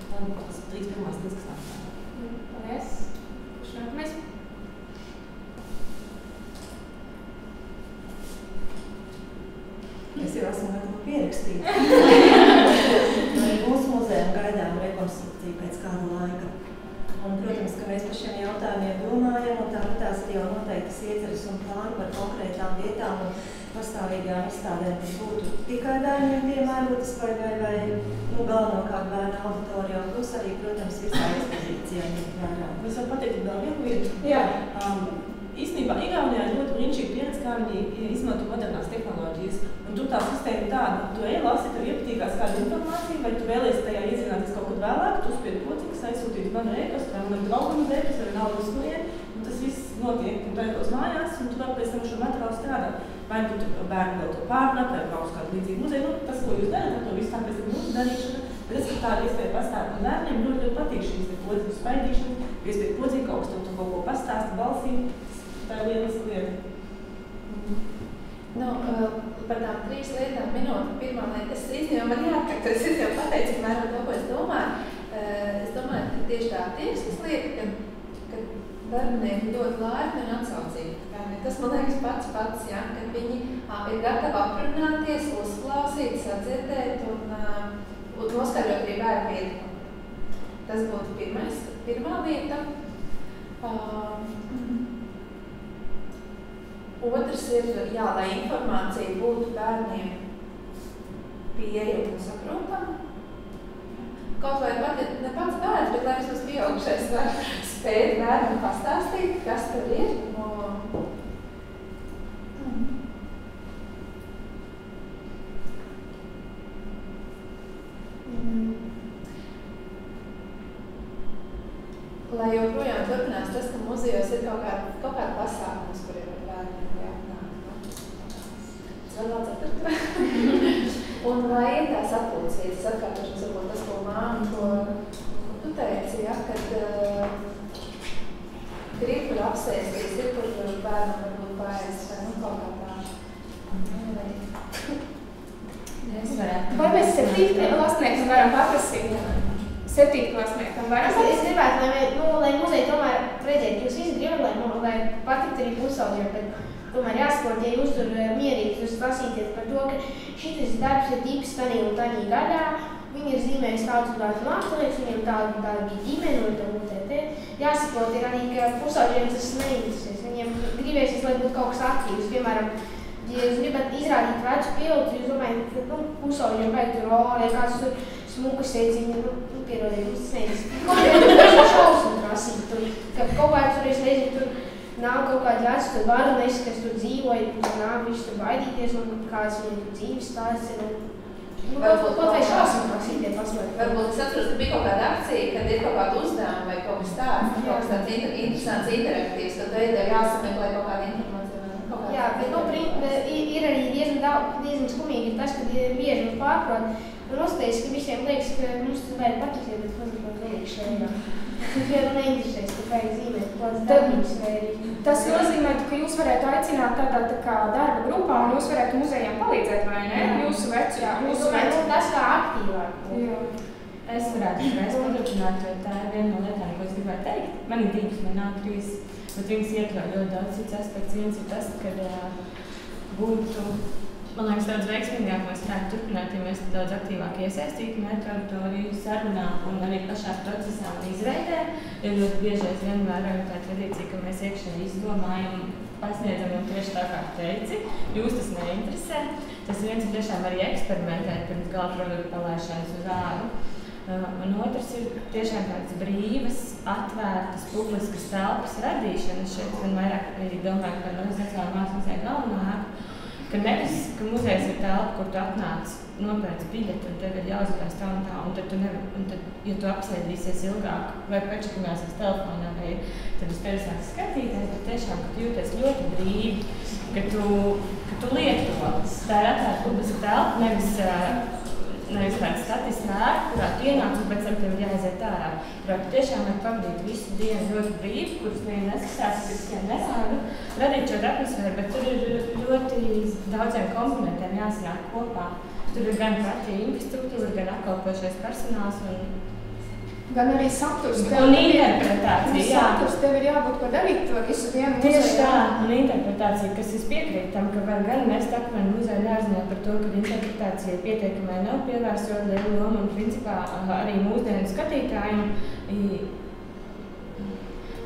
Speaker 4: Tā būtu tas 3 pirmās lietas, kas nāk.
Speaker 1: Paldies. Kurš nākamais?
Speaker 9: Es jau esmu gatavu pierakstīt. Mūsu muzejam gaidām rekonstrukciju pēc kāda laika. Un, protams, ka mēs par šiem jautājumiem domājam, un tāpat tās ir jau noteiktas ieceres un plāni par konkrētām vietām un pastāvīgām izstādēm, kas būtu tikai bērniem piemērotas vai galvenokārt bērnu auditorijā, un plus arī, protams, visā ekspozīcijā ņemt vērā.
Speaker 4: Es varu pateikt vēl vienu vietu.
Speaker 1: Jā.
Speaker 4: Īstenībā Igaunijā ir ļoti brīnišķīga pieredze, kā viņi izmanto modernās tehnoloģijas. Un tur tā sistēma tāda, tu lasi, tev iepatīkās kāda informācija, vai tu vēlies tajā iedzināties kaut kad vēlāk, tu uzspiedi pociņas, aizsūtīt manu e-pastu, vai manam draugam uz e-pastu, vai nav uz kurien, un tas viss notiek, un tu aizdos mājās, un tu vēl pēc tam šo materiālu strādāt. Vai tu bērni vēl to pārnāt, vai brauks kādu līdzīgu muzeju, tas, ko jūs darat, to visu tā pēc tam mūsu darīšana. Bet es, ka tāda iespēja pastāv, un bērniem ļoti patīk šīs podziņu spaidīšana, iespēja podziņu kaut kas tu kaut ko pastāsti balsī. Tā ir lieliska lieta.
Speaker 2: Par tām 3 lietām minūte. Pirmā lieta, es īstenībā man jāatkārt, es jau pateicu, mēram to, ko es domāju. Es domāju, ka tieši tā attieksmes lieta, ka darbinieki ļoti laipni un atsaucīgi. Tas man liekas pats, ja, kad viņi ir gatavi aprunāties, uzklausīt, sadzirdēt un noskaidrot arī bērnu viedokli. Tas būtu pirmā lieta. Otrs ir, lai informācija būtu bērniem pieejama un saprotama. Kaut vai pat, ja ne pats bērns, bet lai vismaz pieaugušais var spēt bērnam pastāstīt, kas tur ir. Lai joprojām turpinās tas, ka muzejos ir kaut kāda pasākums, kuriem ir bērniem jāatnāk. Tas vēl ceturtā. Un lai ir tās atpūtas vietas, atkārtošanas varbūt tas, ko māma, ko tu teici, ja, kad kur apsēsties, ir kur bērnam varbūt pārēs, vai kaut kā tā.
Speaker 1: Vai mēs 7. klasniekam varam paprasīt? 7. klasniekam varam paprasīt?
Speaker 3: Es gribētu, lai muzeja tomēr redzētu, jūs visi gribat, lai patikt arī pusauģiem, bet tomēr jāsaprot, ja jūs tur mierīgi jūs lasīties par to, ka šitas darbs ir tips tanī un tanī gadā, viņi ir zīmējis tādus mākslinieks, viņiem tāda bija ģimene un jāsaprot ir arī, ka pusauģiem tas neinteresēs. Viņiem gribēsies, lai būtu kaut kas aktīvs. Piemēram, ja jūs gribat izrādīt vecu pildu, jūs domājat, ka pusauģiem vajag tur vai kāds tur smukas sēdziņi, pierodiet, tas neinteresēs. Kaut šausmu prasīt tur, ka kaut kāds tur, es nezinu, tur nāk kaut kādi veci tur baronesi, kas tur dzīvoja, tur nāk visu tur baidīties un kāds viņiem tur dzīves stāsts ir. Kaut vai šausmu prasīt tie pasmēt.
Speaker 2: Varbūt es atceros, ka bija kaut kāda akcija, kad ir kaut kāda uzdevuma vai kaut kas tāds, kaut kas tāds interesants, interaktīvs, tad tev jāsameklē kaut kāda informācija.
Speaker 3: Jā, bet ir arī diezgan skumīgi tas, kad bieži mums pārprot un uzteicis, ka visiem liekas, ka mums tas vajag patikt, bet mums neliekas šajā. Ja neinteresēs, ka vajag zīmēt kādas darbības vai arī.
Speaker 1: Tas nozīmē, ka jūs varētu aicināt tādā tā kā darba grupā un jūs varētu muzejām palīdzēt, vai ne? Jūsu vecu.
Speaker 3: Tas kā aktīvāk.
Speaker 5: Es varētu paturpināt, jo tā ir viena no lietām, ko es gribētu teikt. Man ir 2, man nav 3, bet viņas iekļauj ļoti daudz cits aspekts. Viens ir tas, ka būtu, man liekas, daudz veiksmīgāk mēs varētu turpināt, ja mēs daudz aktīvāk iesaistītu mērķu auditoriju sarunā un arī pašā procesā un izveidē. Jo ļoti bieži es vien vērojam tā tradīcija, ka mēs iekšēji izdomājam, pasniedzam jau tieši tā kā teici, jūs tas neinteresē. Tas viens ir tiešām arī eksperimentēt pirms gala produktu palaišanas uz āru. Un otrs ir tiešām tādas brīvas, atvērtas, publiskas telpas radīšana. Šeit gan vairāk arī domāju par Nacionālā mākslas muzeja galveno ēku, ka nevis, ka muzejs ir telpa, kur tu atnāc, nopērc biļeti un tev ir jāuzvedās tā un tā, un tad, ja tu apsēdīsies ilgāk vai pačakināsies telefonā, vai tad uz tevi sāks skatīties, bet tiešām, ka tu jūties ļoti brīvi, ka tu lieto. Tā ir atvērta publiska telpa, nevis tāda statiska ēka, kurā tu ienāc un pēc tam tev ir jāaiziet ārā. Kurā tu tiešām vajag pavadīt visu dienu ļoti brīvi, kuras nevienu neskatās, kuras nevienu nerāda, radīt šo atmosfēru, bet tur ir ļoti daudziem komponentiem jāsanāk kopā. Tur ir gan pati infrastruktūra, gan apkalpošais personāls un
Speaker 1: gan arī saturs.
Speaker 5: Un interpretācija, jā.
Speaker 1: Saturs tev ir jābūt, ko darīt to visu dienu muzejā.
Speaker 5: Tieši tā, un interpretācija, kas es piekrītu tam, ka var gan mest akmeni muzeja dārziņā par to, ka interpretācija pietiekamai nav pievērsot lielu lomu, un principā arī mūsdienu skatītājiem.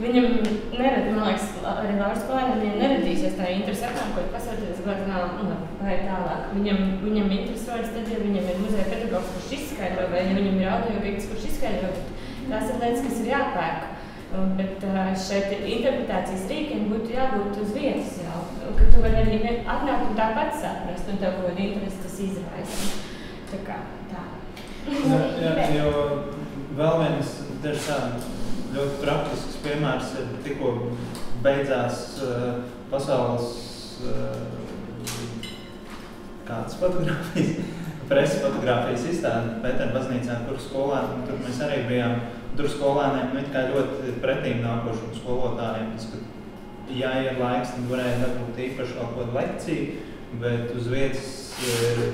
Speaker 5: Viņam nerad, man liekas, arī Lauras Klēnam, viņam neradīsies tā interesi apkārt, pasauties vai tālāk. Viņam interesēs tad, ja viņam ir muzeja pedagogs, kurš izskaidro, vai ja viņam ir audiogids, kurš izskaidro, tās ir lietas, kas ir jāpērk. Bet šeit interpretācijas rīkiem būtu jābūt uz vietas jau, ka tu vari arī atnākt un tāpat saprast, un tev kaut interesi tas izraisa. Tā kā tā.
Speaker 8: Jā, jo vēl viens tieši tā ļoti praktisks piemērs ir tikko beidzās pasaules kādas fotogrāfijas, preses fotogrāfijas izstāde Pētera baznīcā, kur skolēni, tur mēs arī bijām, tur skolēniem it kā ļoti pretīm nākošu skolotājiem, ka ja ir laiks, tad varēja dabūt īpaši kaut kādu lekciju, bet uz vietas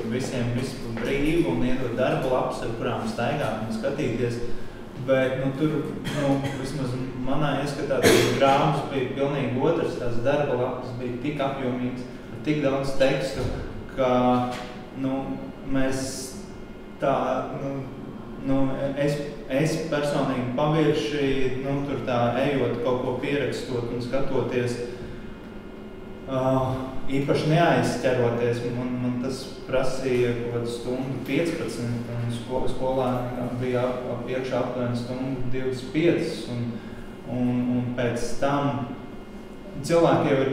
Speaker 8: visiem visu brīvu un iedot darba lapas, ar kurām staigāt un skatīties. Bet tur, vismaz manā ieskatā, grāmatas bija pilnīgi otrs, tās darba lapas bija tik apjomīgas, tik daudz tekstu, ka mēs tā, es personīgi pavirši, tur tā ejot kaut ko pierakstot un skatoties, īpaši neaizķeroties, man tas prasīja kaut kādu stundu 15, un skolēniem bija iekšā aptuveni stundu 25, un pēc tam cilvēki jau ir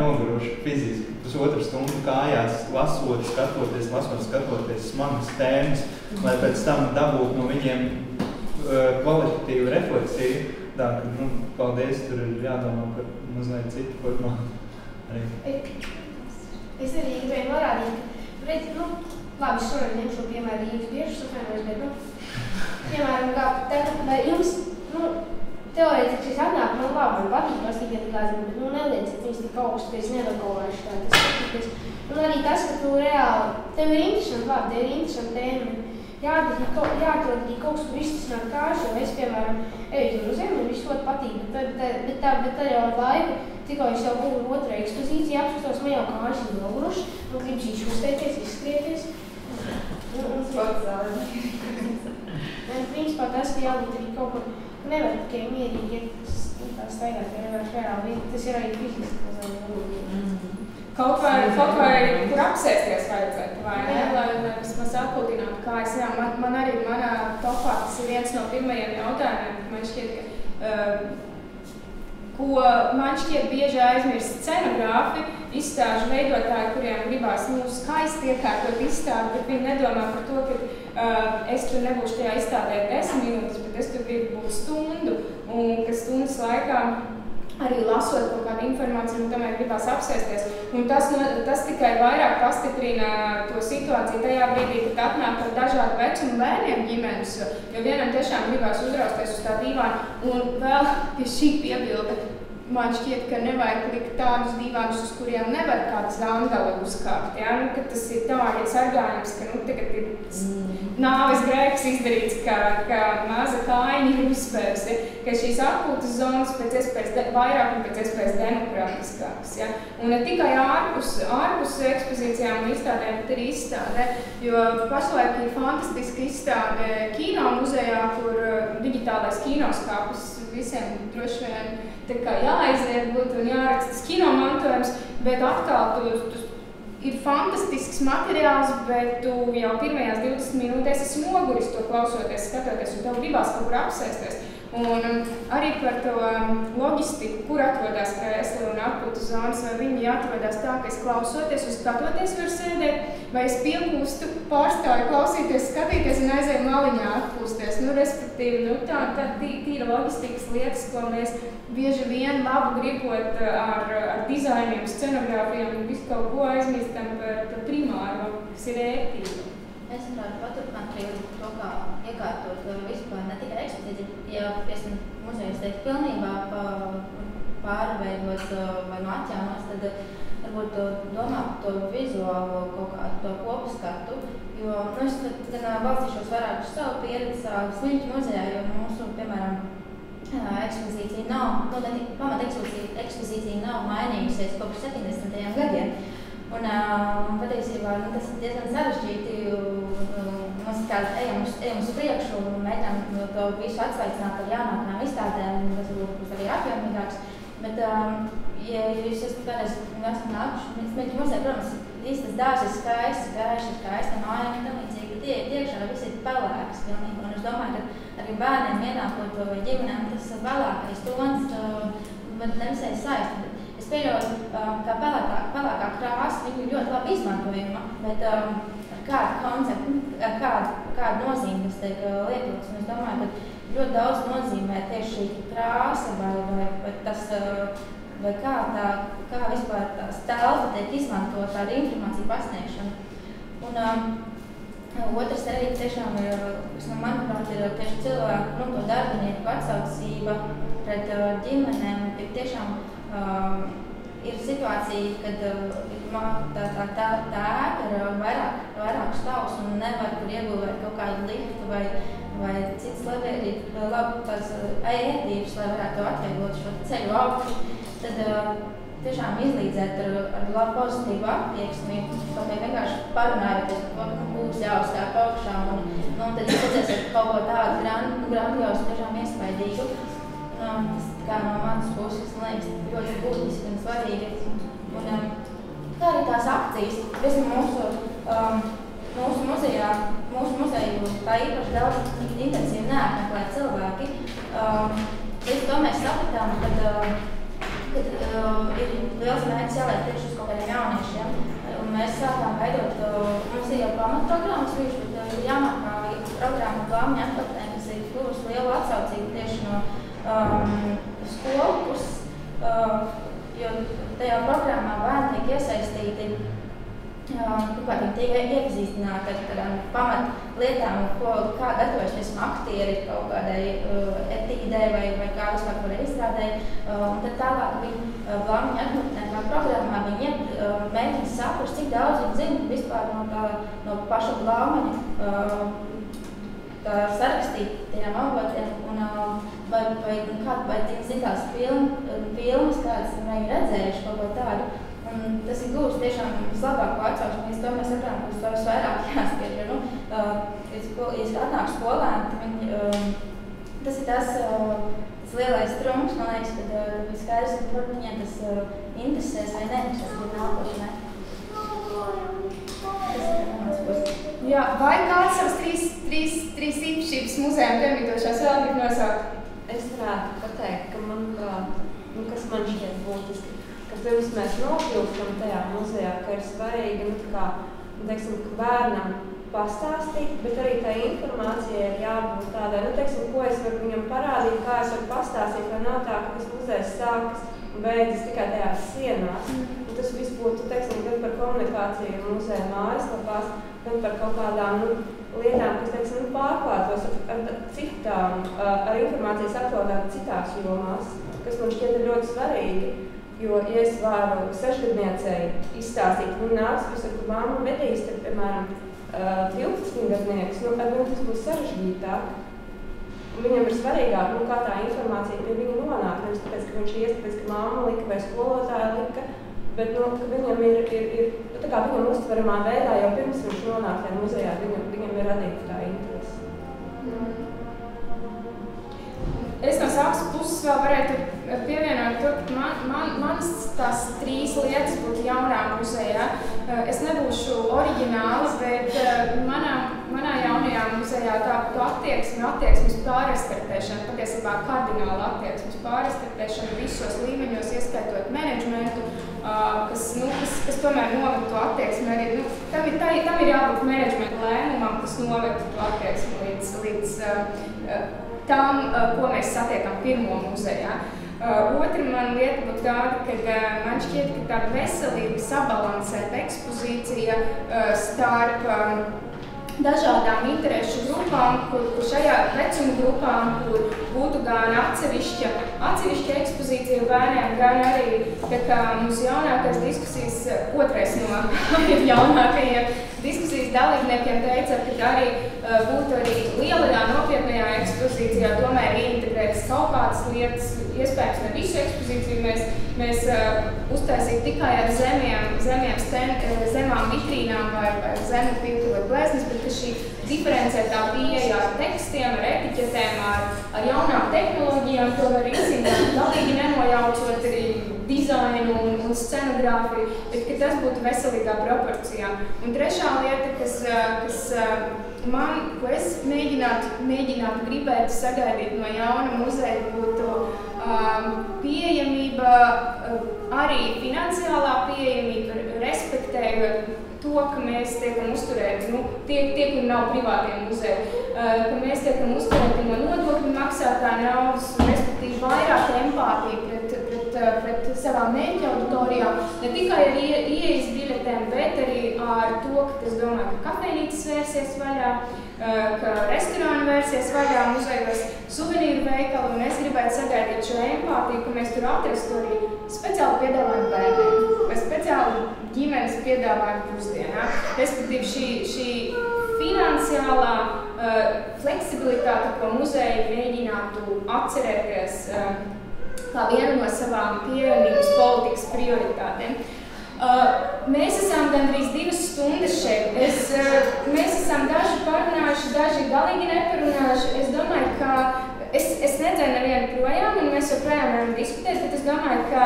Speaker 8: noguruši fiziski, pusotru stundu kājās, lasot, skatoties smagas tēmas, lai pēc tam dabūtu no viņiem kvalitatīvu refleksiju. Tā, ka, paldies, tur ir jādomā par mazliet citu formātu.
Speaker 3: Es arī gribēju norādīt, ka, labi, šodien ņemšu piemēru Rīgas biežas apvienojas, bet, piemēram, vai jums, teorētiski es atnāku, man labi, man patīk pastīties gāzēm, bet neliec, ka viņas tik augsts, ka es nedagovāšu tā, tas patīties. Un arī tas, ka tu reāli, tev ir interesanti labi, tev ir interesanti tēma. Jāatrod arī kaut kas, kur iztisināt kāšu, jo es, piemēram, eju uz muzeju, man viss ļoti patīk, bet tad jau ar laiku, tikko es jau būtu otrā ekspozīcija, apskatos, man jau kājas ir noguruši, man gribas izkustēties, izskrieties. Principā tas, ka jābūt arī kaut kur, nevar tikai mierīgi, ja tā staigāt, ja nevar reāli, tas ir arī fiziski, kas arī
Speaker 1: Kaut vai kur apsēsties vajadzētu, vai ne? Lai vismaz atpūtinātu kājas. Jā, man arī manā topā tas ir viens no pirmajiem jautājumiem, man šķiet, ko man šķiet bieži aizmirst scenogrāfi, izstāžu veidotāji, kuriem gribās skaisti iekārtot izstādi, bet viņi nedomā par to, ka es tur nebūšu tajā izstādē 10 minūtes, bet es tur gribu būt stundu, un ka stundas laikā arī lasot kaut kādu informāciju, un tomēr gribās apsēsties. Un tas tikai vairāk pastiprina to situāciju tajā brīdī, kad atnāk ar dažādu vecumu bērniem ģimenes, jo vienam tiešām gribās uzrausties uz tā dīvāna. Un vēl pie šī piebilde, man šķiet, ka nevajag likt tādus dīvānus, uz kuriem nevar kāds zandali uzkāpt. Ja? Ka tas ir tā, ja sargājums, ka tagad ir nāves grēks izdarīts, ka maza kājiņa ir uzspērs, ja? Ka šīs atpūtas zonas pēc iespējas vairāk un pēc iespējas demokratiskākas. Ja? Un ne tikai ārpus ekspozīcijām un izstādēm, bet arī izstādē, jo pašlaik ir fantastiska izstāde kino muzejā, kur digitālais kinoskāpus visiem droši vien tā kā jāaiziet būtu un jāraksta tas kinomantojums, bet atkal tu ir fantastisks materiāls, bet tu jau pirmajās 20 minūtēs esi noguris to klausoties, skatoties, un tev gribās kaut kur apsēsties. Un arī par to loģistiku, kur atrodas krēsli un atpūtas zonas, vai viņi jāatrodās tā, ka es klausoties un skatoties var sēdēt, vai es piekūstu, pārstāju klausīties, skatīties un aizēju maliņā atpūsties. Respektīvi, tā tīra loģistikas lietas, ko mēs bieži vien labu gribot ar dizainiem, scenogrāfiem un visu kaut ko aizmirstam par primāro, kas ir ērtība.
Speaker 10: Es varētu paturpināt arī to, kā iekārtot vispār ne tikai ekspozīciju, ja muzejs teikt pilnībā pārveidos vai atjaunos, tad varbūt domā par to vizuālo kaut kādu to kopskatu, jo es gan balstīšos vairāk uz savu pieredzi Sliņķu muzejā, jo mūsu, piemēram, ekspozīcija nav, pamat ekspozīcija nav mainījusies kopš 70. gadiem. Un patiesībā tas ir diezgan sarežģīti, mums ejam uz priekšu un mēģinām to visu atsveicināt ar jaunākām izstādēm, kas varbūt būs arī apjomīgāks. Bet, ja jūs esat kādreiz nākuši, Sliņķu muzejā, protams, īstas dārs ir skaists, gaišs ir skaista māja un tam līdzīgi, bet tie iekšā viss ir pelēks pilnīgi. Un es domāju, ka arī bērniem ienākot vai ģimenēm tas pelēkais tons, bet nevisai saist. Es pieļauju, ka pelēkā krāsa viņu ļoti labi izmantojama, bet ar kādu konceptu, ar kādu nozīmi tas tiek lietots. Un es domāju, ka ļoti daudz nozīmē tieši šī krāsa vai tas, vai kā vispār tās telpa tiek izmantot ar informāciju pasniegšanu. Un otrs arī tiešām ir, manuprāt, ir tieši cilvēku, to darbinieku atsaucība pret ģimenēm. Tiešām ir situācija, kad tā ēka ir vairāk stāvus un nevar tur ieguvēt kaut kādu liftu vai citas labas ērtības, lai varētu atvieglot šo ceļu augšu. Tad tiešām izlīdzēt ar labu pozitīvu attieksmi, kaut vai vienkārši parunājoties par to, ka būs jāuzkāp augšā un tad jūs redzēsiet kaut ko tādu grandiozu, tiešām iespaidīgu. Tas kā no manas puses, man liekas, ļoti būtiski un svarīgi. Un kā arī tās akcijas, mūsu muzeju tā īpaši daudz intensīvi neapmeklē cilvēki. Līdz to mēs sapratām, kad ir liels mērķis jāliek tieši uz kaut kādiem jauniešiem. Un mēs sākām veidot, mums ir jau pamatprogrammas bijuši, bet ir jāmākā programma Glāmiņa atpakaļ, kas ir kļuvusi lielu atsaucību tieši no skolu puses, jo tajā programmā bērni tiek iesaistīti tiek iepazīstināti ar kādām pamatlietām, kā gatavoties aktieri kaut kādai etīdei vai kā vispār par izstrādēji. Un tad tālāk viņi plāniņi atmutinātā programmā, viņi mēģina saprast, cik daudz viņi zina vispār no paša plāniņa sarakstītajām avotiem, un vai viņi zina tās filmas, kādas viņi redzējuši kaut ko tādu. Un tas ir gūst tiešām vislabāko atsauksmi, mēs tomēr saprām, ka uz to vairāk jāskatās, jo, ja atnāk skolēni, tad viņi, tas ir tas lielais trumps, man liekas, kad ir skaidrs, ka viņiem tas interesēs vai neinteresēs bija nākošanai. Tas ir mans puses.
Speaker 1: Jā, vai kāds savas trīs īpašības muzejām piemītošās vēl grib nosaukt?
Speaker 11: Es varētu pateikt, ka kas man šķiet būtiski, ka pirms mēs nokļūstam tajā muzejā, ka ir svarīgi, ka bērnam pastāstīt, bet arī tā informācija ir jābūt tādai, ko es varu viņam parādīt, kā es varu pastāstīt, lai nav tā, ka tas muzejs sākas un beidzas tikai tajās sienās. Un tas viss būtu, gan par komunikāciju muzeja mājaslapās, gan par kaut kādām lietām, kas, pārklātos ar citām, ar informācijas aktualitāti citās jomās, kas man šķiet ir ļoti svarīgi. Jo, ja es varu 6-gadniecei izstāstīt, viņa nāks visur, kur mamma vedīs, tad, piemēram, 12-gadnieks, ar viņu tas būs sarežģītāk. Un viņam ir svarīgāk, kā tā informācija pie viņa nonāk, nevis tāpēc, ka viņš ies, tāpēc, ka mamma lika vai skolotāja lika, bet, ka viņam ir tā kā viņam uztveramā veidā, jau pirms viņš nonāk tajā muzejā, viņam ir radīta tā interese.
Speaker 1: Es no savas puses vēl varētu pievienot to, ka manas tās 3 lietas būtu jaunā muzejā. Es nebūšu oriģināla, bet manā jaunajā muzejā tā būtu attieksmes pārrestartēšana, patiesībā kardināla attieksmes pārrestartēšana visos līmeņos, ieskaitot menedžmentu, kas tomēr noved to attieksmi arī. Tam ir jābūt menedžmenta lēmumam, kas noved to attieksmi līdz tām, ko mēs satiekam pirmo muzejā. Otra man lieta būtu tāda, ka man šķiet, ka tāda veselība sabalansēta ekspozīcija starp dažādām interešu grupām, kur šajā vecuma grupām, kur būtu gan atsevišķa ekspozīcija bērniem, gan arī, kā mums jaunākais diskusijas, otrais no jaunākajiem diskusijas dalībniekiem teica, ka arī būtu arī lielajā nopietnajā ekspozīcijā tomēr ieintegrētas kaut kādas lietas, iespējams ne visu ekspozīciju mēs uztaisītu tikai ar zemām vitrīnām vai zemu filtru vai blēznis, bet ka šī diferencētā pieeja ar tekstiem, ar etiķetēm, ar jaunām tehnoloģijām, to var izsīnāt, galīgi nenojaucot arī dizainu un scenogrāfiju, bet ka tas būtu veselīgā proporcijā. Un trešā lieta, ko es mēģinātu gribētu sagaidīt no jauna muzeja, būtu pieejamība, arī finansiālā pieejamība, respektējot to, ka mēs tiekam uzturēti, tie, kur nav privātie muzeji, ka mēs tiekam uzturēti no nodokļu maksātāja naudas, respektīvi vairāk empātija pret savām mērķa auditorijām, ne tikai ar ieejas biļetēm, bet arī ar to, ka es domāju, ka kafejnīcas vērsies vaļā, ka restorāna vērsies vaļā muzejos, suvenīru veikali, un es gribētu sagaidīt šo empātiju, ka mēs tur atrastu arī speciāli piedāvājumu bērniem, vai speciāli ģimenes piedāvājumu pusdienā. Respektīvi šī finansiālā fleksibilitāte, ko muzeji mēģinātu atcerēties kā vienu no savām pieejamības politikas prioritātēm. Mēs esam gandrīz 2 stundas šeit. Mēs esam daži parunājuši, daži galīgi neparunājuši. Es domāju, ka es nedzēju nevienu projām, un mēs joprojām varam diskutēt, bet es domāju, ka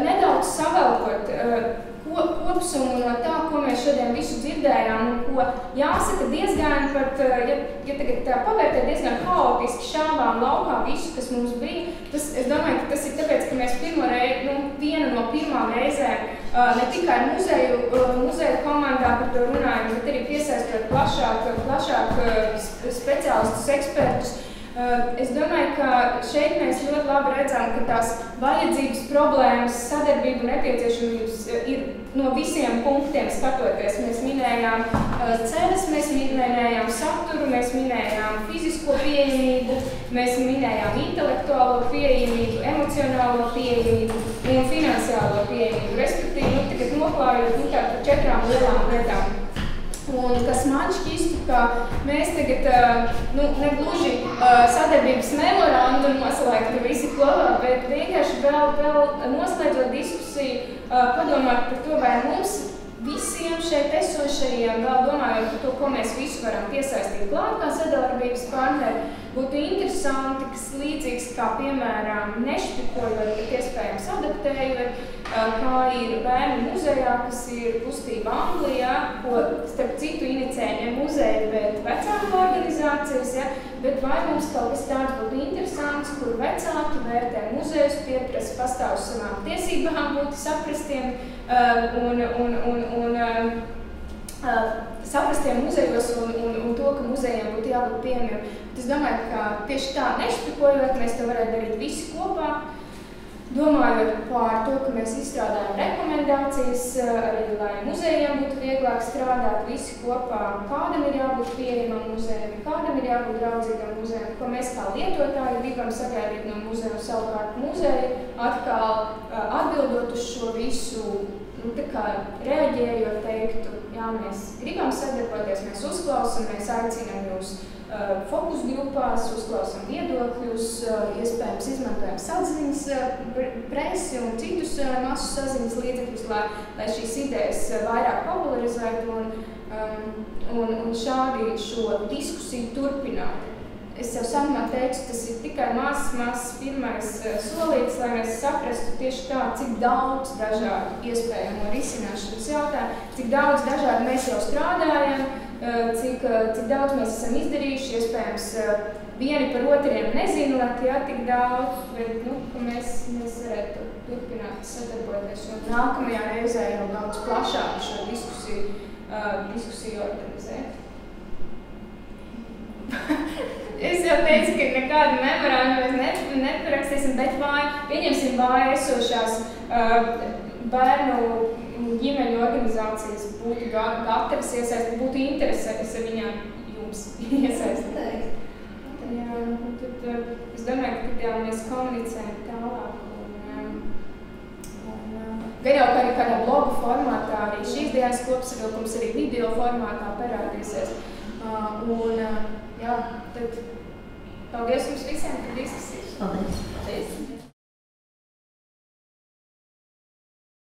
Speaker 1: nedaudz savelkot kopsumu no tā, ko mēs šodien visu dzirdējām, un ko jāsaka diezgan pat, ja tagad pavērtē diezgan haotiski šāvām laukā visu, kas mums bija. Es domāju, ka tas ir tāpēc, ka mēs viena no pirmām reizēm ne tikai muzeju komandā par to runājam, bet arī piesaistot plašāk speciālistus, ekspertus, Es domāju, ka šeit mēs ļoti labi redzam, ka tās vajadzības, problēmas, sadarbība un nepieciešamības ir no visiem punktiem skatoties. Mēs minējām cenas, mēs minējām saturu, mēs minējām fizisko pieejamību, mēs minējām intelektuālo pieejamību, emocionālo pieejamību un finansiālo pieejamību. Respektīvi, tagad noklājot par 4 lielām lietām. Un kas man šķistu, ka mēs tagad negluži sadarbības memorandu noslēgtu visi kopā, bet vienkārši vēl noslēdzot diskusiju, padomāt par to, vai mums visiem šeit esošajiem, vēl domājot par to, ko mēs visu varam piesaistīt klāt kā sadarbības partneri, būtu interesanti, kas līdzīgs kā, piemēram, nešpikojot, bet iespējams adaptējot, kā ir bērnu muzejā, kas ir kustība Anglijā, ko starp citu inicē ne muzeja, bet vecāku organizācijas, ja? Bet vai mums kaut kas tāds būtu interesants, kur vecāki vērtē muzejus, pieprasa pastāv uz savām tiesībām būt saprastiem saprastiem muzejos un to, ka muzejiem būtu jābūt pieejamiem. Es domāju, ka tieši tā nešpikojot, mēs to varētu darīt visi kopā, domājot par to, ka mēs izstrādājam rekomendācijas, arī lai muzejiem būtu vieglāk strādāt visi kopā, kādam ir jābūt pieejamam muzejam, kādam ir jābūt draudzīgam muzejam, ko mēs kā lietotāji gribam sagaidīt no muzeja, savukārt muzeja atkal atbildot uz šo visu, tā kā reaģējot teiktu, jā, mēs gribam sadarboties, mēs uzklausam, mēs aicinām jūs fokus grupās, uzklausam viedokļus, iespējams izmantojam saziņas presi un citus masu saziņas līdzekļus, lai šīs idejas vairāk popularizētu un šādi šo diskusiju turpinātu. Es jau sākumā teicu, tas ir tikai mazs pirmais solītis, lai mēs saprastu tieši tā, cik daudz dažādu iespējamo risināšanas jautājumu, cik daudz dažādi mēs jau strādājam, cik daudz mēs esam izdarījuši, iespējams, vieni par otriem nezinot, jā, tik daudz, bet, ka mēs varētu turpināt sadarboties un nākamajā reizē jau daudz plašāk šo diskusiju organizēt. Es jau teicu, ka nekādu memorandu mēs neparakstīsim, bet pieņemsim esošās bērnu ģimeņu organizācijas būtu gatavas iesaistīt, būtu interesētas ar viņām jums iesaistīt. Jā, tad es domāju, ka tad jau mēs komunicējam tālāk. Gan jau arī kādā blogu formātā, arī šīs dienas kopsavilkums arī video formātā parādīsies. Jā, tad paldies jums visiem par diskusiju.
Speaker 6: Paldies.